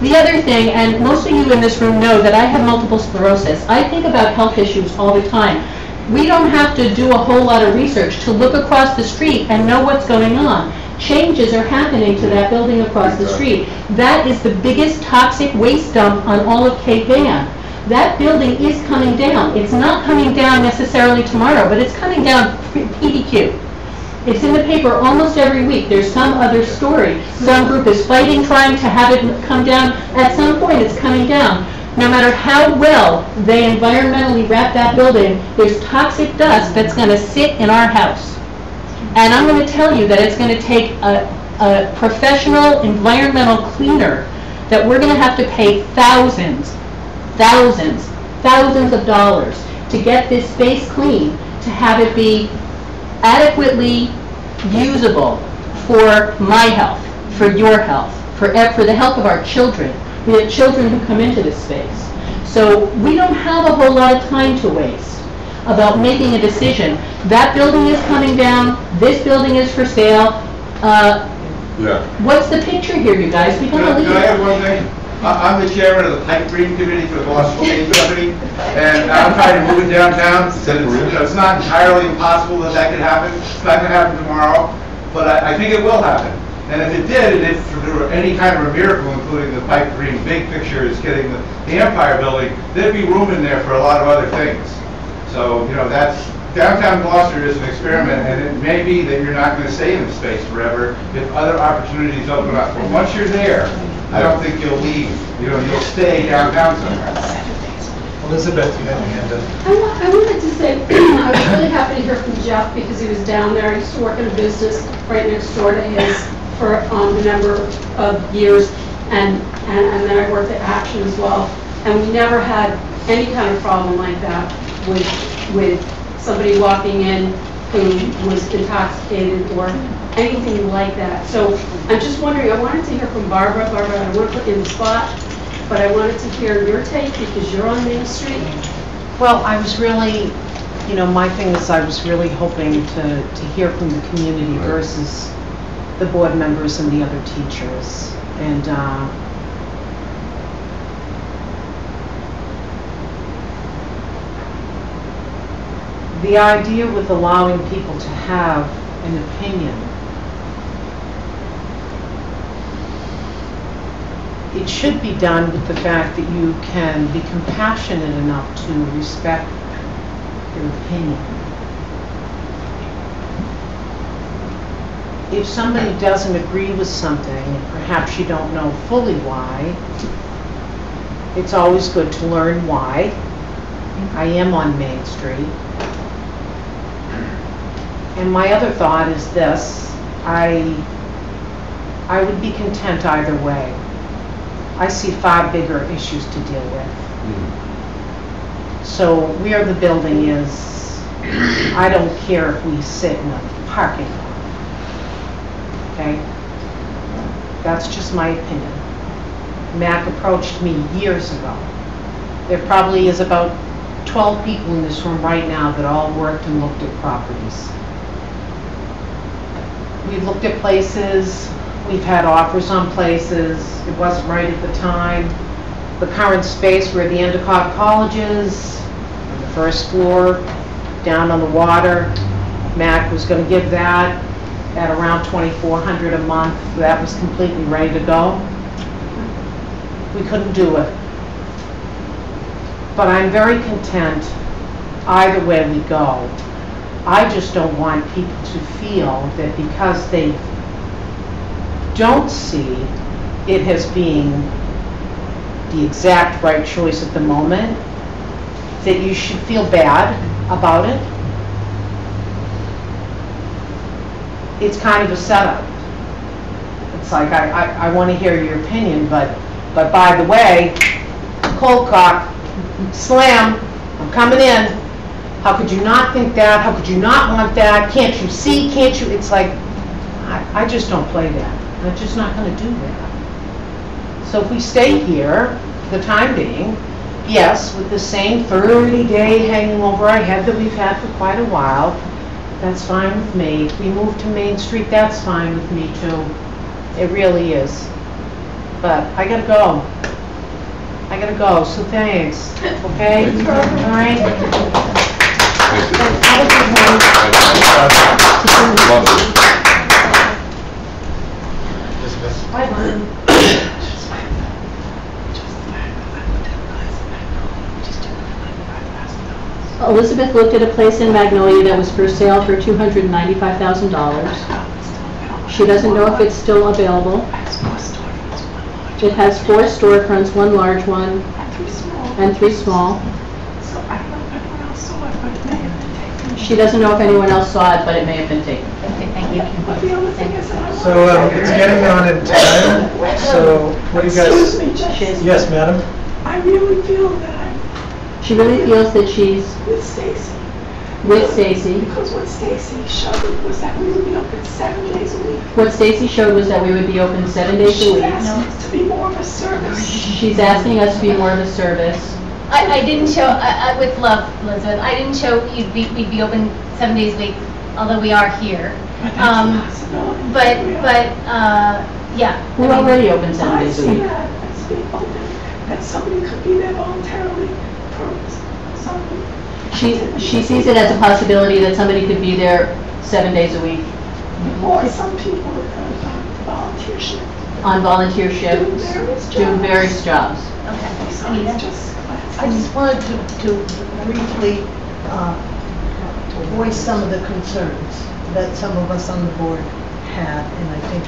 The other thing, and most of you in this room know that I have multiple sclerosis. I think about health issues all the time. We don't have to do a whole lot of research to look across the street and know what's going on. Changes are happening to that building across the street. That is the biggest toxic waste dump on all of Cape Ann. That building is coming down. It's not coming down necessarily tomorrow, but it's coming down PDQ. It's in the paper almost every week. There's some other story. Some group is fighting, trying to have it come down. At some point, it's coming down. No matter how well they environmentally wrap that building, there's toxic dust that's going to sit in our house. And I'm going to tell you that it's going to take a professional environmental cleaner that we're going to have to pay thousands of dollars to get this space clean, to have it be adequately usable for my health, for your health, for the health of our children. We have children who come into this space. So we don't have a whole lot of time to waste about making a decision. That building is coming down, this building is for sale. What's the picture here, you guys? We gotta leave. Can I have one thing? I'm the chairman of the Pipe Dream Committee for the Boston Paint Company, and I'm trying to move it downtown. It's not entirely impossible that could happen. It's not going to happen tomorrow, but I think it will happen. And if it did, and if there were any kind of a miracle, including the Pipe Dream big picture is getting the Empire Building, there'd be room in there for a lot of other things. So, that's downtown Gloucester is an experiment, and it may be that you're not going to stay in the space forever if other opportunities open up. But once you're there, I don't think you'll leave. You'll stay downtown somewhere. Elizabeth, you had your hand up. I wanted to say, I was really happy to hear from Jeff because he was down there. He used to work in a business right next door to his for a number of years, and then I worked at Action as well. And we never had any kind of problem like that with somebody walking in who was intoxicated or anything like that. So I'm just wondering, I wanted to hear from Barbara. Barbara, I don't want to put you in the spot, but I wanted to hear your take because you're on Main Street. Well, I was really, my thing is I was really hoping to hear from the community versus the board members and the other teachers. And the idea with allowing people to have an opinion, it should be done with the fact that you can be compassionate enough to respect their opinion. If somebody doesn't agree with something, perhaps you don't know fully why, it's always good to learn why. I am on Main Street. And my other thought is this, I would be content either way. I see far bigger issues to deal with. So where the building is, I don't care if we sit in a parking lot. Okay? That's just my opinion. Mac approached me years ago. There probably is about 12 people in this room right now that all worked and looked at properties. We've looked at places, we've had offers on places, it wasn't right at the time. The current space where the Endicott College is, on the first floor, down on the water, Mac was going to give that at around $2,400 a month. That was completely ready to go. We couldn't do it. But I'm very content either way we go. I just don't want people to feel that because they don't see it as being the exact right choice at the moment, that you should feel bad about it. It's kind of a setup. It's like, I want to hear your opinion, but by the way, cold cock, slam, I'm coming in. How could you not think that? How could you not want that? Can't you see? Can't you? It's like, I just don't play that. I'm just not going to do that. So if we stay here, for the time being, yes, with the same 30-day hanging over our head that we've had for quite a while, that's fine with me. If we move to Main Street, that's fine with me too. It really is. But I gotta go. I gotta go, so thanks. Okay? All right? Have a good one. Bye, Mom. Elizabeth looked at a place in Magnolia that was for sale for $295,000. She doesn't know if it's still available. It has 4 storefronts, 1 large one and 3 small. She doesn't know if anyone else saw it, but it may have been taken. Thank you. So it's getting on in time, so what do you guys? Excuse me, Jess. Yes, madam? I really feel that She really feels that she's with Stacy. with Stacy. Because what Stacy showed was that we would be open 7 days a week. What Stacy showed was that we would be open 7 days a She week. asked us to be more of a service. She's asking us to be more of a service. I didn't show, with love, Elizabeth, I didn't show we'd be open 7 days a week, although we are here. Yeah. We're already open 7 days a I see week. that as being open, that somebody could be there voluntarily for something. She sees it as a possibility that somebody could be there 7 days a week. Or some people volunteer shift. On volunteer shifts, doing various jobs. I just wanted to briefly voice some of the concerns that some of us on the board had, and I think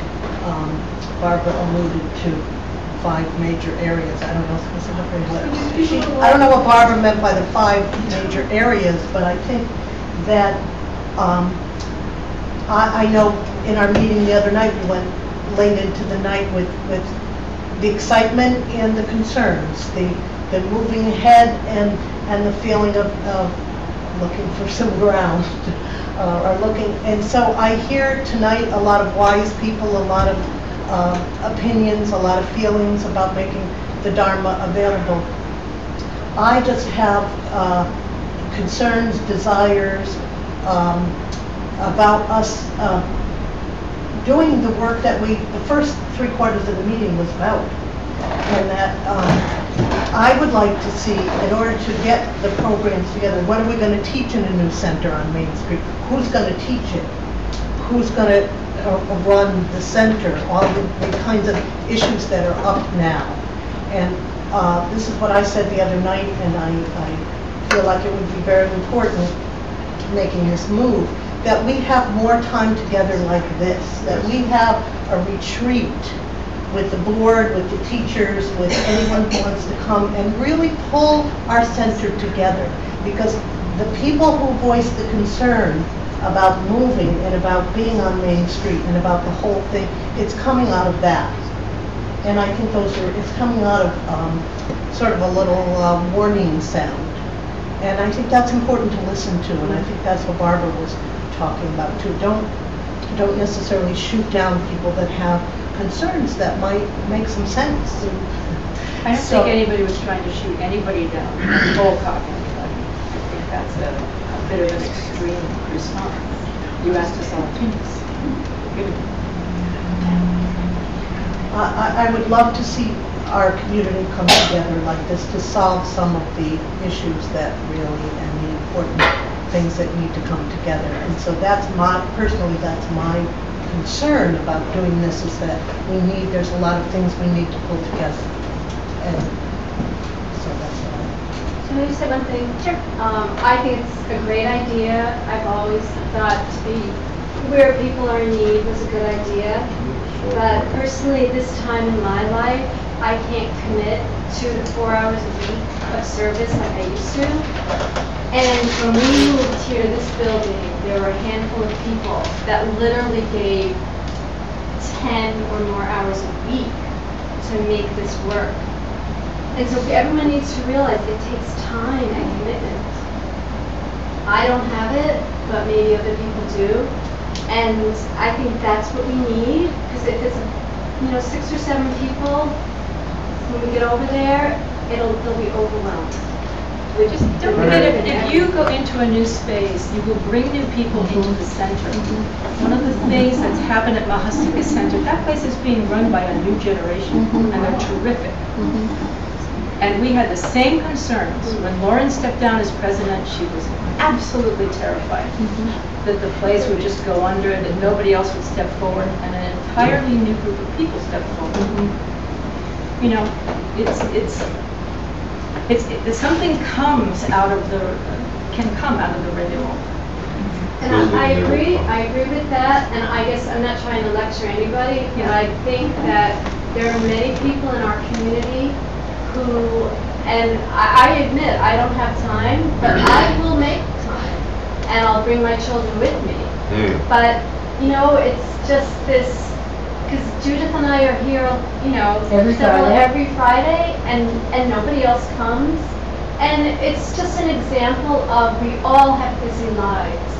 Barbara alluded to 5 major areas. I don't know specifically what I don't know what Barbara meant by the 5 major areas, but I think that I know in our meeting the other night, we went late into the night with the excitement and the concerns, the moving ahead and the feeling of looking for some ground, or looking. And so I hear tonight a lot of wise people, a lot of opinions, a lot of feelings about making the Dharma available. I just have concerns, desires about us doing the work that the first 3/4 of the meeting was about. And that I would like to see, in order to get the programs together, what are we going to teach in a new center on Main Street? Who's going to teach it? Who's going to run the center? All the kinds of issues that are up now. And this is what I said the other night, and I feel like it would be very important making this move, that we have more time together like this, that we have a retreat with the board, with the teachers, with anyone who wants to come and really pull our center together. Because the people who voice the concern about moving and about being on Main Street and about the whole thing, it's coming out of that. And I think it's coming out of sort of a little warning sound. And I think that's important to listen to, and I think that's what Barbara was talking about too. Don't necessarily shoot down people that have concerns that might make some sense. I don't think anybody was trying to shoot anybody down, cold cock anybody. I think that's a bit of an extreme response. You asked us our opinions. I would love to see our community come together like this to solve some of the issues that really, and the important things that need to come together. And so personally, that's my concern about doing this, is that there's a lot of things we need to pull together. And so that's what Can I just say one thing? Sure. I think it's a great idea. I've always thought to be where people are in need was a good idea. But personally, this time in my life, I can't commit 2 to 4 hours a week of service like I used to. And when we moved here to this building, there were a handful of people that literally gave 10 or more hours a week to make this work. And so everyone needs to realize it takes time and commitment. I don't have it, but maybe other people do. And I think that's what we need, because if it's, 6 or 7 people, when we get over there, they'll be overwhelmed. Just don't forget, if you go into a new space, you will bring new people into the center. One of the things that's happened at Mahasika Center, that place is being run by a new generation, and they're terrific. And we had the same concerns. When Lauren stepped down as president, she was absolutely terrified that the place would just go under, that nobody else would step forward, and an entirely new group of people stepped forward. Something can come out of the renewal. And I agree with that, and I guess I'm not trying to lecture anybody, but I think that there are many people in our community who, and I admit, I don't have time, but I will make time, and I'll bring my children with me. But, it's just this, because Judith and I are here, every Friday, and nobody else comes. And it's just an example of we all have busy lives.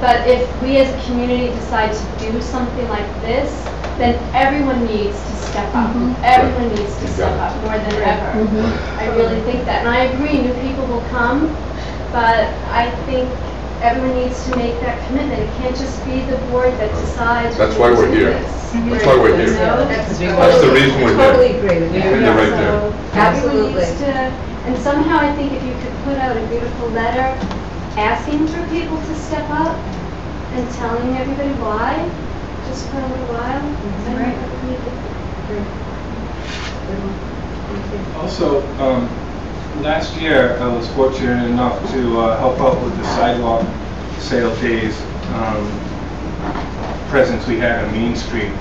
But if we as a community decide to do something like this, then everyone needs to step up. Everyone needs to step up more than ever. I really think that. And I agree, new people will come, but I think everyone needs to make that commitment. It can't just be the board that decides. That's why we're here. That's why we're here. That's the reason we're here. Totally agree with you. And you're right there. Absolutely. And somehow I think if you could put out a beautiful letter asking for people to step up and telling everybody why, just for a little while. Also, last year I was fortunate enough to help out with the sidewalk sale days presence we had on Main Street.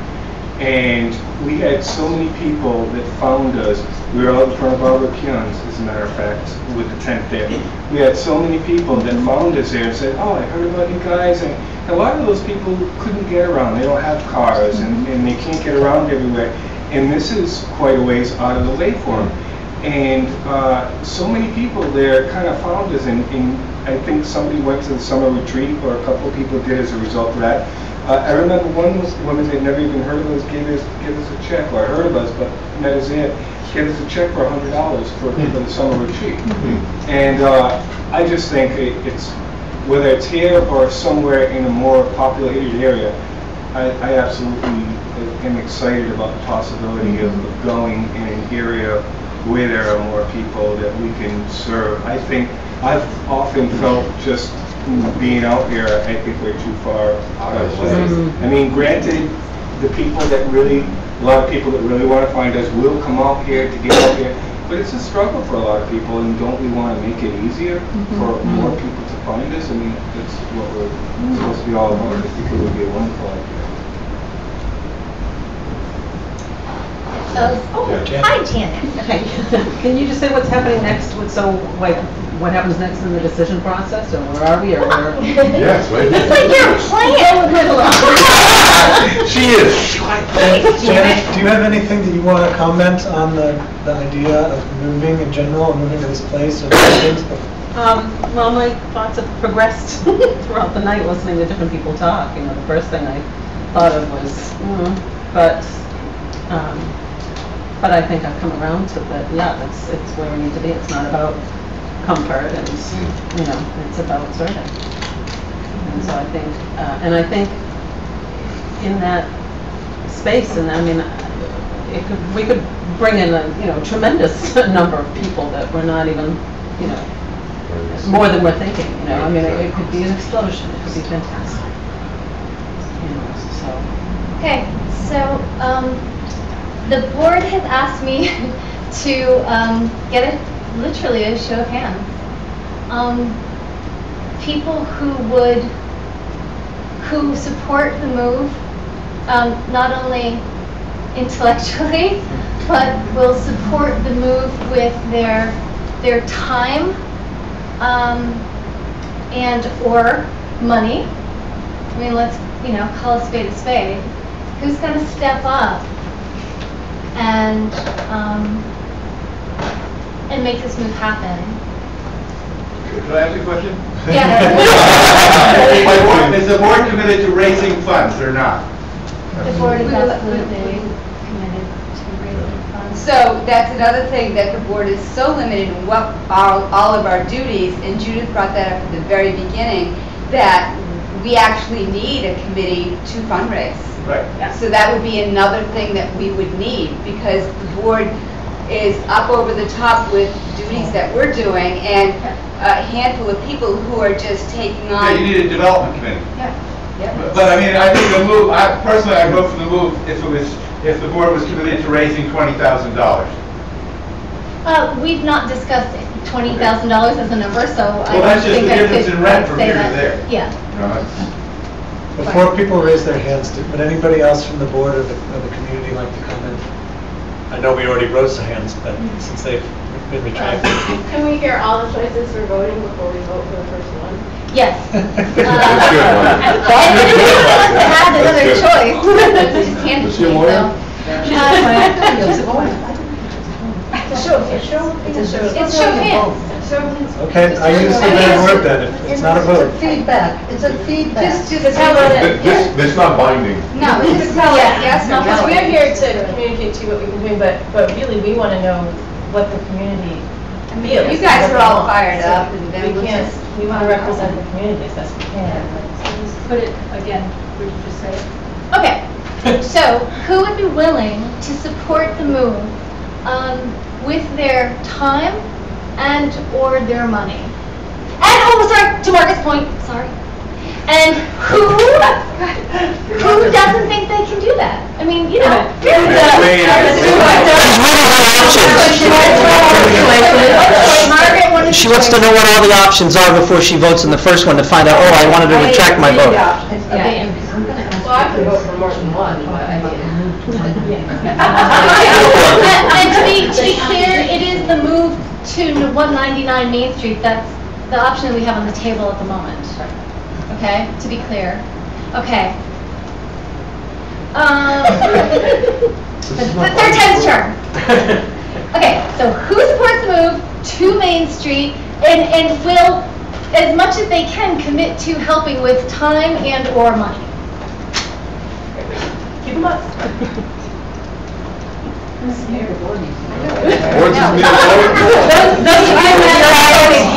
And we had so many people that found us. We were out in front of Barbara Keon's, as a matter of fact, with the tent there. We had so many people that found us there and said, oh, I heard about you guys. And a lot of those people couldn't get around. They don't have cars, and they can't get around everywhere. And this is quite a ways out of the way for them. And so many people there kind of found us. And I think somebody went to the summer retreat, or a couple of people did as a result of that. I remember one woman they'd never even heard of us gave us a check, or heard of us, but met us there, gave us a check for $100 for the summer retreat. And I just think it's, whether it's here or somewhere in a more populated area, I absolutely am excited about the possibility of going in an area where there are more people that we can serve. I think I've often felt just being out here, I think we're too far out of place. I mean, granted, the people that really, a lot of people that really want to find us will come out here to get out here, but it's a struggle for a lot of people, and don't we want to make it easier for more people to find us? I mean, that's what we're supposed to be all about. I think it would be a wonderful idea. Hi, Janet. Okay. Can you just say what's happening next? What happens next in the decision process, or where are we, or where? Yes, right. It's like you're playing. She is. Janet, do you have anything that you want to comment on the idea of moving in general, and moving to this place, or things? Well, my thoughts have progressed throughout the night listening to different people talk. The first thing I thought of was, but I think I've come around to that. Yeah, it's where we need to be. It's not about comfort, and it's about serving. And so I think, in that space, and I mean, we could bring in a tremendous number of people that we're not even more than we're thinking. I mean, it could be an explosion. It could be fantastic. Okay, so the board has asked me to get literally a show of hands. People who who support the move, not only intellectually, but will support the move with their time and or money. I mean, let's, call a spade a spade. Who's going to step up and make this move happen? Could I ask you a question? Yeah. Is the board committed to raising funds or not? The board is absolutely committed to raising funds. So that's another thing, that the board is so limited in what are all of our duties, and Judith brought that up at the very beginning, that we actually need a committee to fundraise. Right. So that would be another thing that we would need, because the board is up over the top with duties that we're doing, and a handful of people who are just taking Yeah, on. you need a development committee. Yeah. But I mean, I think the move, personally, I'd vote for the move if the board was committed to raising $20,000. We've not discussed $20,000 as a number, so I Well, that's don't just think the I difference could in rent from say here to that. there. Yeah. Before people raise their hands, would anybody else from the board or the community like to comment? I know we already rose the hands, but since they've been retracted. Can we hear all the choices for voting before we vote for the first one? Yes. That's If anybody wants to add another choice, just hand it to me, It's a show. It's show hands. Okay, I use the right word then, it's not a vote. Feedback, it's a feedback. Just tell us. This not binding. No, just tell us yes or Because no. we're here to communicate to you what we've been doing, but really, we want to know what the community feels. You guys are all what they fired want. up, and then We we'll can't, just. we want to represent the community as best we can. Put it again, would you just say it? Okay, so who would be willing to support the move with their time and or their money? And, to Marcus' point, and who doesn't think they can do that? I mean, She wants to know what all the options are before she votes in the first one to find out, oh, I wanted to retract my vote. Well, I could vote for more than one, but I mean. And to be clear, it is the move to 199 Main Street. That's the option that we have on the table at the moment. Okay, to be clear. Okay. The third time's charm. Okay, so who supports the move to Main Street and will, as much as they can, commit to helping with time and or money? Keep them up. Those of you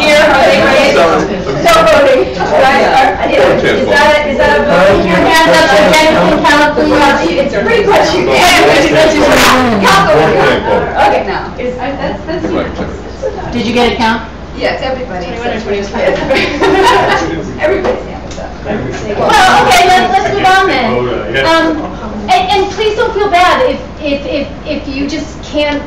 here, are they ready? No voting. Is that a vote? Your hands up again, count please. It's pretty much unanimous. Okay, now. That's Did you get a count? Yes, everybody. 21 or 22. Everybody's hands up. Well, okay, let's move on then. And please don't feel bad if you just can't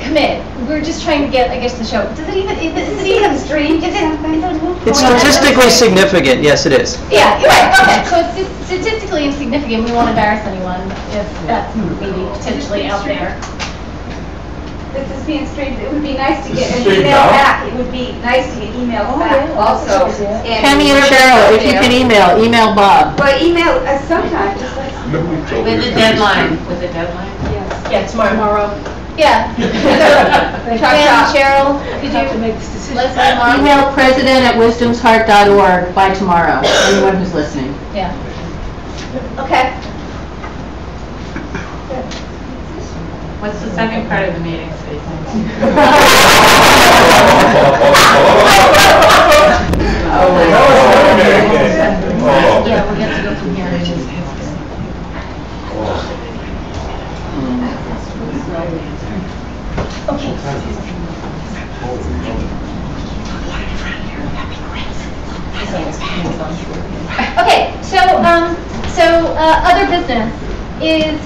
commit. We're just trying to get, I guess, the show. Is it even streamed? It's statistically significant, yes it is. Yeah, you're right, okay. So it's statistically insignificant. We won't embarrass anyone if that's maybe potentially out there. This is being streamed. It would be nice to get an Streamed email out? back. It would be nice to get emails back also. Kenny and Cheryl, if you can email Bob. But email us sometimes, just like. With a deadline. With a deadline? Yes. Yeah, tomorrow. Yeah. Chop. Cheryl, could Have to you make this decision. let us know? Email president@wisdomsheart.org by tomorrow, anyone who's listening. Yeah. Okay. What's the second part of the meeting, Stacy? Yeah, we have to go from here. Okay. Okay, so other business is,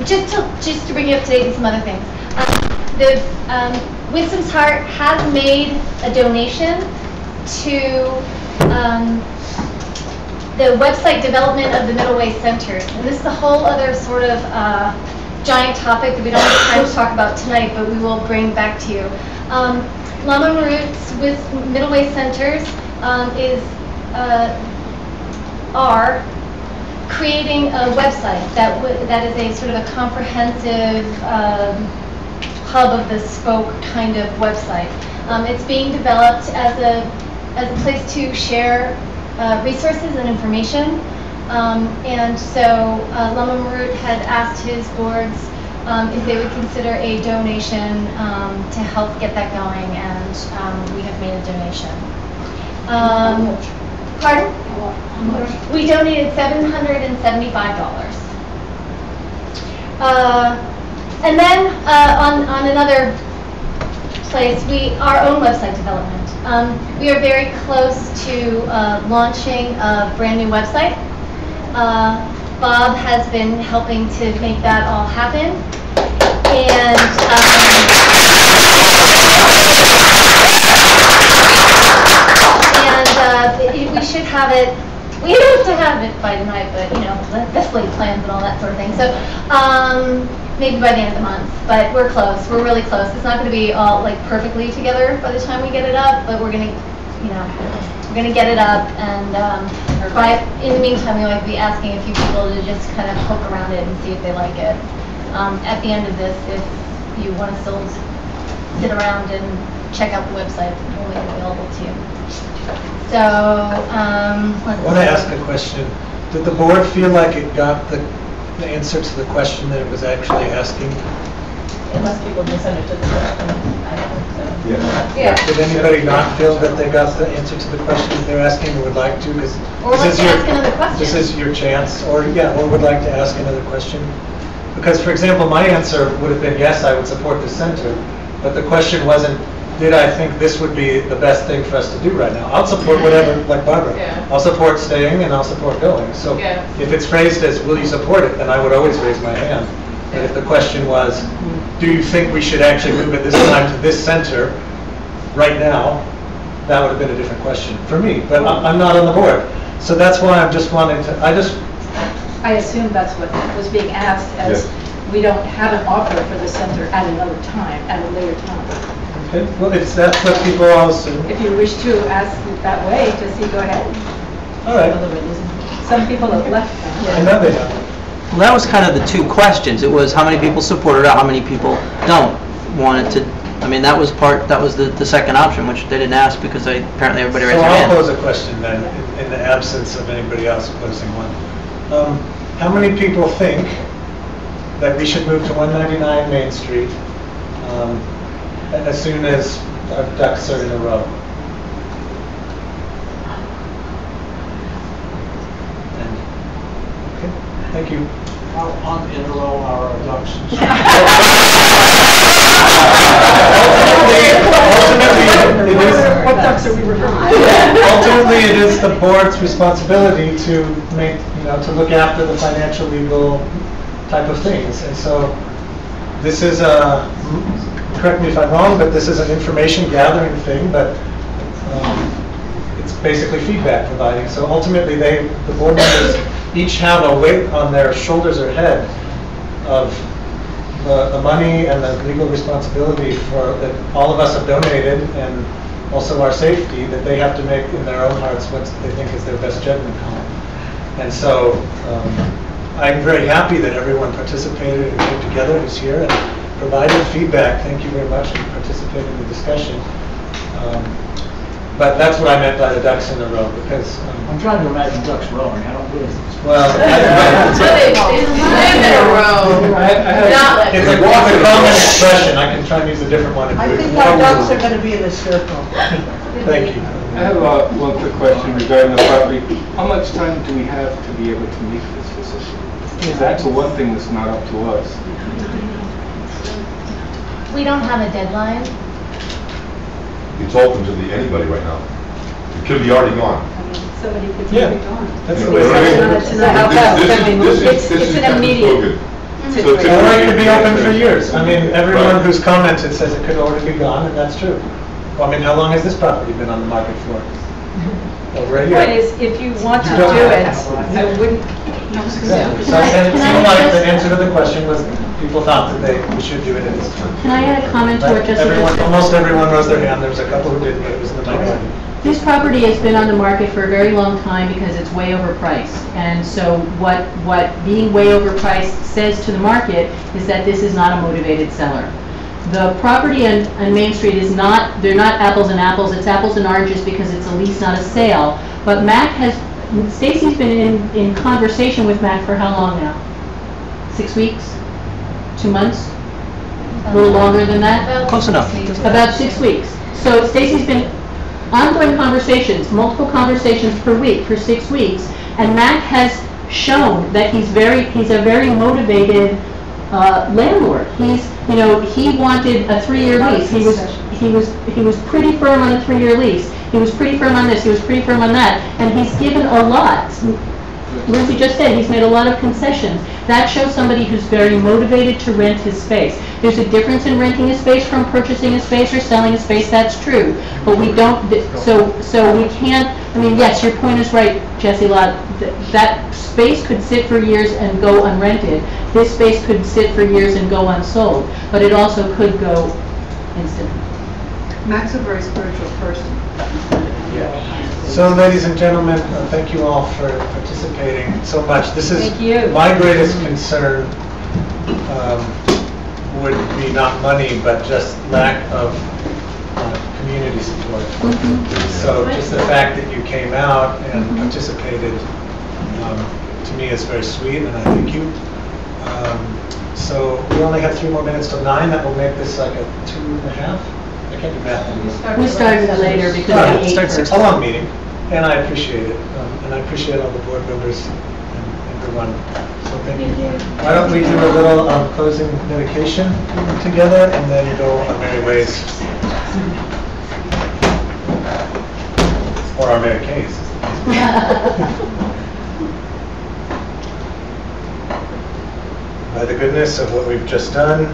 just to bring you up to date with some other things. The Wisdom's Heart has made a donation to the website development of the Middle Way centers. And this is a whole other sort of giant topic that we don't have time to talk about tonight, but we will bring back to you. Lama Roots with Middle Way centers are creating a website that is a sort of a comprehensive hub of the spoke kind of website. It's being developed as a place to share resources and information. And so Lama Marut had asked his boards if they would consider a donation to help get that going, and we have made a donation. Pardon? We donated $775. And then on another place, our own website development. We are very close to launching a brand new website. Bob has been helping to make that all happen. And we should have it. We hope to have it by tonight, but definitely plans and all that sort of thing. So maybe by the end of the month, but we're close. We're really close. It's not going to be all like perfectly together by the time we get it up, but we're going to, we're going to get it up. And in the meantime, we might be asking a few people to just kind of poke around it and see if they like it. At the end of this, if you want to still sit around and check out the website, we'll make it available to you. So, I want to ask a question. Did the board feel like it got the answer to the question that it was actually asking? Unless people misunderstood the question. I don't think so. Yeah. Did anybody not feel that they got the answer to the question that they're asking or would like to? Or would like to ask another question. This is your chance, or would like to ask another question. Because, for example, my answer would have been yes, I would support the center, but the question wasn't, did I think this would be the best thing for us to do right now? I'll support whatever, like Barbara. Yeah. I'll support staying and I'll support going. So if it's phrased as, will you support it, then I would always raise my hand. But if the question was, do you think we should actually move at this time to this center right now, that would have been a different question for me. But I'm not on the board. So that's why I'm just wanting to, I assume that's what was being asked, as we don't have an offer for the center at another time, at a later time. Okay, well, if that's what people all assume. If you wish to ask it that way, just go ahead. All right. Some people have left. I know they have. Well, that was kind of the two questions. It was how many people supported it, how many people don't want it to. I mean, that was the second option, which they didn't ask because apparently everybody raised their hand. So I'll pose a question then, in the absence of anybody else posing one. How many people think that we should move to 199 Main Street as soon as our ducks are in a row? Okay, thank you. How in a row are our ducks? Ultimately, it is the board's responsibility to make, to look after the financial, legal type of things. And so this is correct me if I'm wrong, but this is an information gathering thing, but it's basically feedback providing. So ultimately, the board members each have a weight on their shoulders or head of the money and the legal responsibility for that all of us have donated, and also our safety that they have to make in their own hearts what they think is their best judgment call. And so I'm very happy that everyone participated and came together who's here and provided feedback. Thank you very much for participating in the discussion. But that's what I meant by the ducks in a row, because I'm trying to imagine ducks rowing. I don't really. Well, They've in a row. It's a common expression. I can try and use a different one. I think our ducks are going to be in a circle. Thank you. I have one quick question regarding the property. How much time do we have to be able to make this decision? Because that's the one thing that's not up to us. We don't have a deadline. It's open to anybody right now. It could be already gone. Somebody could be gone. That's You the way know, It's an immediate situation. Or it could be open for years. I mean, everyone who's commented says it could already be gone, and that's true. Well, I mean, how long has this property been on the market for? over The here. point is, if you want to You do don't it, have to. I wouldn't. Exactly. So and it seemed like the answer to the question was, people thought that we should do it at this time. Can I add a comment to what Jesse just Everyone, said? almost everyone rose their hand. There was a couple who didn't, but it was in the minority. This property has been on the market for a very long time because it's way overpriced. And so what being way overpriced says to the market is that this is not a motivated seller. The property on Main Street is not, they're not apples and apples, it's apples and oranges because it's a lease, not a sale. But Mac has, Stacy's been in conversation with Mac for how long now? 6 weeks? 2 months? A little longer than that? Close enough. About 6 weeks. So Stacy's been ongoing conversations, multiple conversations per week for 6 weeks, and Mac has shown that he's a very motivated landlord. He wanted a 3-year lease. He was pretty firm on a 3-year lease. He was pretty firm on this. He was pretty firm on that, and he's given a lot. Lindsay just said he's made a lot of concessions. That shows somebody who's very motivated to rent his space. There's a difference in renting a space from purchasing a space or selling a space, that's true. But we don't, so we can't, I mean, yes, your point is right, Jesse Lott. That space could sit for years and go unrented. This space could sit for years and go unsold, but it also could go instantly. Mac's a very spiritual person. So, ladies and gentlemen, thank you all for participating so much. This is Thank you. my greatest concern would be not money, but just lack of community support. So just the fact that you came out and participated to me is very sweet, and I thank you. So we only have 3 more minutes till 9. That will make this like a 2.5. I can't do math anymore. We started later because All we ate right, first. a long meeting, and I appreciate it, and I appreciate all the board members and everyone. So thank you. Why don't we do a little closing medication together, and then go our merry ways, or our Mary Kay's. By the goodness of what we've just done,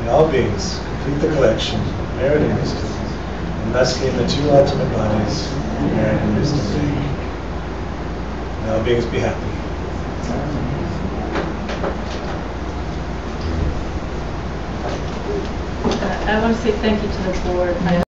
in all beings, complete the collection, merit and wisdom, and thus gain the 2 ultimate bodies, merit and wisdom. And all beings be happy. I want to say thank you to the board.